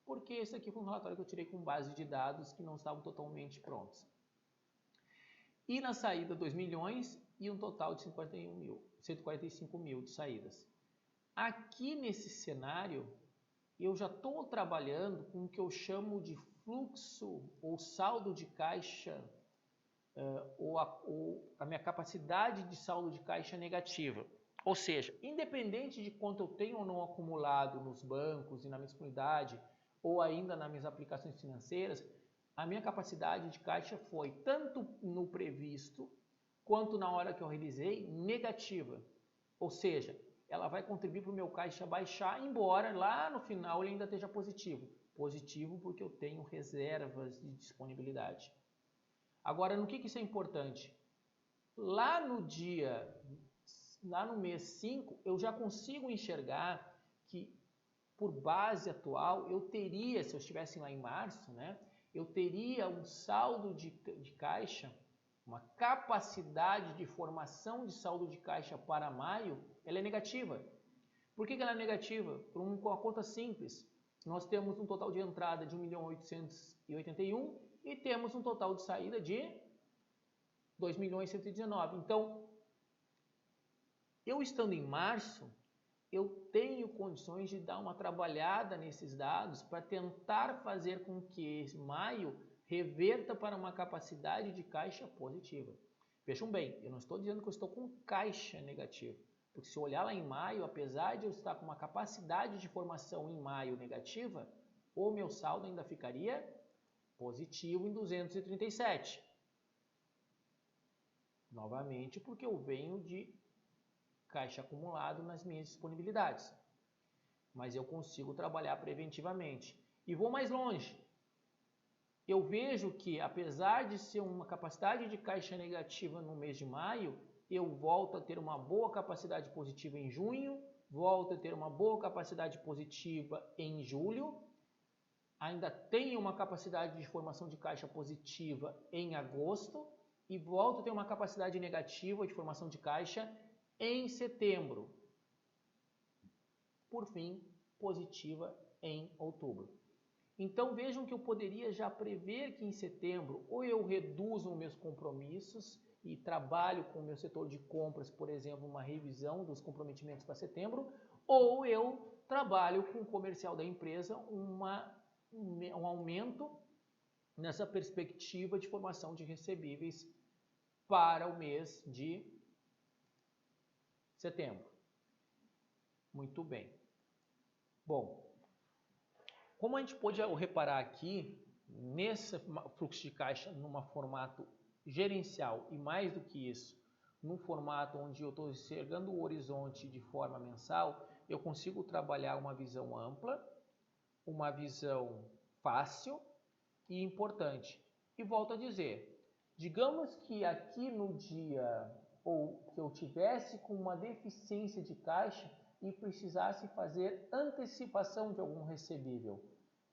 Porque esse aqui foi um relatório que eu tirei com base de dados que não estavam totalmente prontos. E na saída 2 milhões e um total de 145 mil de saídas. Aqui nesse cenário, eu já estou trabalhando com o que eu chamo de fluxo ou saldo de caixa, ou a minha capacidade de saldo de caixa negativa. Ou seja, independente de quanto eu tenho ou não acumulado nos bancos e na minha disponibilidade, ou ainda nas minhas aplicações financeiras, a minha capacidade de caixa foi, tanto no previsto, quanto na hora que eu realizei, negativa. Ou seja, ela vai contribuir para o meu caixa baixar, embora lá no final ele ainda esteja positivo. Positivo porque eu tenho reservas de disponibilidade. Agora, no que isso é importante? Lá no mês 5, eu já consigo enxergar que, por base atual, eu teria, se eu estivesse lá em março, né, eu teria um saldo de caixa, uma capacidade de formação de saldo de caixa para maio, ela é negativa. Por que ela é negativa? Por uma conta simples. Nós temos um total de entrada de 1.881.000 e temos um total de saída de 2.119.000. Então, eu estando em março, eu tenho condições de dar uma trabalhada nesses dados para tentar fazer com que maio reverta para uma capacidade de caixa positiva. Vejam bem, eu não estou dizendo que eu estou com caixa negativo, porque se eu olhar lá em maio, apesar de eu estar com uma capacidade de formação em maio negativa, o meu saldo ainda ficaria positivo em 237. Novamente, porque eu venho de caixa acumulado nas minhas disponibilidades. Mas eu consigo trabalhar preventivamente. E vou mais longe. Eu vejo que, apesar de ser uma capacidade de caixa negativa no mês de maio, eu volto a ter uma boa capacidade positiva em junho, volto a ter uma boa capacidade positiva em julho, ainda tenho uma capacidade de formação de caixa positiva em agosto e volto a ter uma capacidade negativa de formação de caixa em setembro. Por fim, positiva em outubro. Então vejam que eu poderia já prever que em setembro ou eu reduzo os meus compromissos e trabalho com o meu setor de compras, por exemplo, uma revisão dos comprometimentos para setembro, ou eu trabalho com o comercial da empresa um aumento nessa perspectiva de formação de recebíveis para o mês de setembro. Muito bem. Bom, como a gente pode reparar aqui, nesse fluxo de caixa, num formato gerencial e mais do que isso, num formato onde eu estou enxergando o horizonte de forma mensal, eu consigo trabalhar uma visão ampla, uma visão fácil e importante. E volto a dizer, digamos que aqui no dia, ou que eu tivesse com uma deficiência de caixa e precisasse fazer antecipação de algum recebível.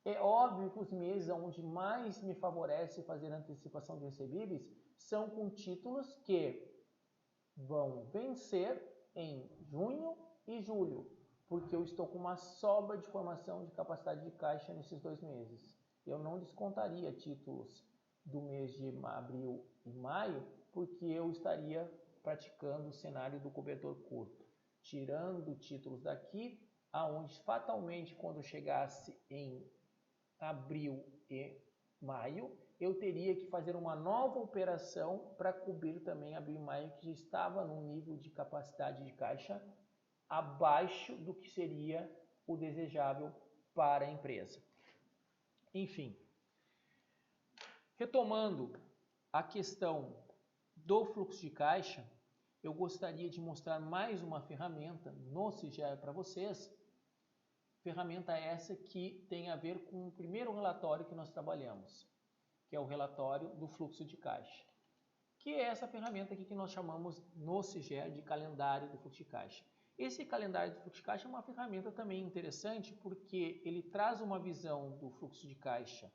É óbvio que os meses onde mais me favorece fazer antecipação de recebíveis são com títulos que vão vencer em junho e julho, porque eu estou com uma sobra de formação de capacidade de caixa nesses 2 meses. Eu não descontaria títulos do mês de abril e maio, porque eu estaria praticando o cenário do cobertor curto, tirando títulos daqui, aonde fatalmente quando chegasse em abril e maio, eu teria que fazer uma nova operação para cobrir também abril e maio, que já estava num nível de capacidade de caixa abaixo do que seria o desejável para a empresa. Enfim, retomando a questão do fluxo de caixa, eu gostaria de mostrar mais uma ferramenta no CIGEA para vocês. Ferramenta essa que tem a ver com o primeiro relatório que nós trabalhamos, que é o relatório do fluxo de caixa, que é essa ferramenta aqui que nós chamamos no CIGEA de calendário do fluxo de caixa. Esse calendário do fluxo de caixa é uma ferramenta também interessante porque ele traz uma visão do fluxo de caixa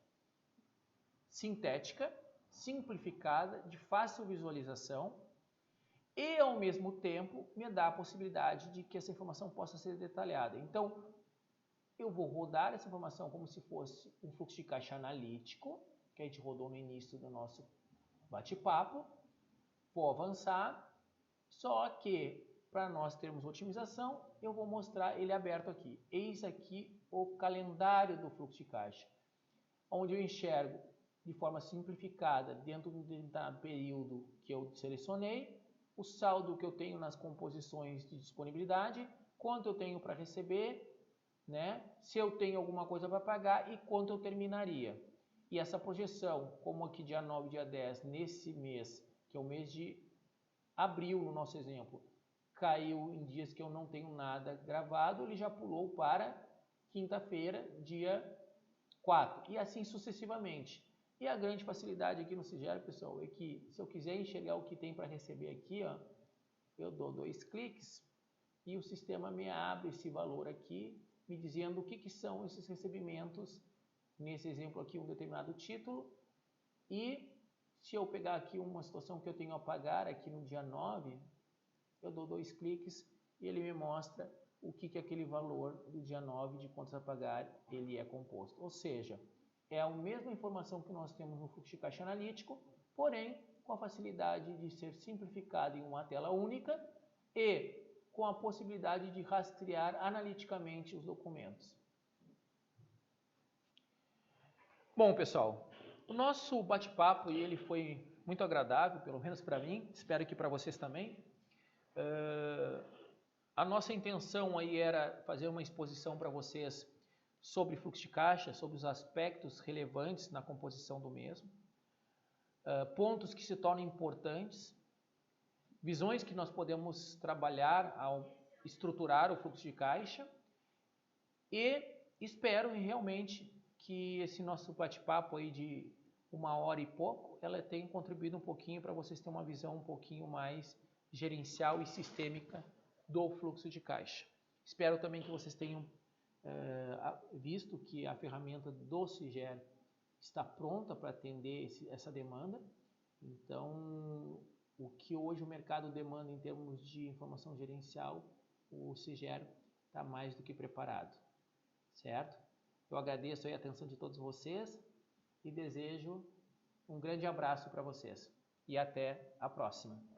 sintética, simplificada, de fácil visualização e, ao mesmo tempo, me dá a possibilidade de que essa informação possa ser detalhada. Então, eu vou rodar essa informação como se fosse um fluxo de caixa analítico, que a gente rodou no início do nosso bate-papo. Vou avançar, só que para nós termos otimização, eu vou mostrar ele aberto aqui. Eis aqui o calendário do fluxo de caixa, onde eu enxergo de forma simplificada, dentro do determinado período que eu selecionei, o saldo que eu tenho nas composições de disponibilidade, quanto eu tenho para receber, né? Se eu tenho alguma coisa para pagar e quanto eu terminaria. E essa projeção, como aqui dia 9, dia 10, nesse mês, que é o mês de abril, no nosso exemplo, caiu em dias que eu não tenho nada gravado, ele já pulou para quinta-feira, dia 4, e assim sucessivamente. E a grande facilidade aqui no CIGEA, pessoal, é que se eu quiser enxergar o que tem para receber aqui, ó, eu dou 2 cliques e o sistema me abre esse valor aqui, me dizendo o que são esses recebimentos, nesse exemplo aqui um determinado título, e se eu pegar aqui uma situação que eu tenho a pagar aqui no dia 9, eu dou 2 cliques e ele me mostra o que aquele valor do dia 9 de contas a pagar ele é composto. Ou seja, é a mesma informação que nós temos no fluxo de caixa analítico, porém com a facilidade de ser simplificado em uma tela única e com a possibilidade de rastrear analiticamente os documentos. Bom, pessoal, o nosso bate-papo ele foi muito agradável, pelo menos para mim, espero que para vocês também. A nossa intenção aí era fazer uma exposição para vocês sobre fluxo de caixa, sobre os aspectos relevantes na composição do mesmo, pontos que se tornam importantes, visões que nós podemos trabalhar ao estruturar o fluxo de caixa e espero realmente que esse nosso bate-papo aí de 1 hora e pouco, ela tenha contribuído um pouquinho para vocês terem uma visão um pouquinho mais gerencial e sistêmica do fluxo de caixa. Espero também que vocês tenham visto que a ferramenta do Ciger está pronta para atender essa demanda. Então, o que hoje o mercado demanda em termos de informação gerencial, o Ciger está mais do que preparado, certo? Eu agradeço aí a atenção de todos vocês e desejo um grande abraço para vocês. E até a próxima.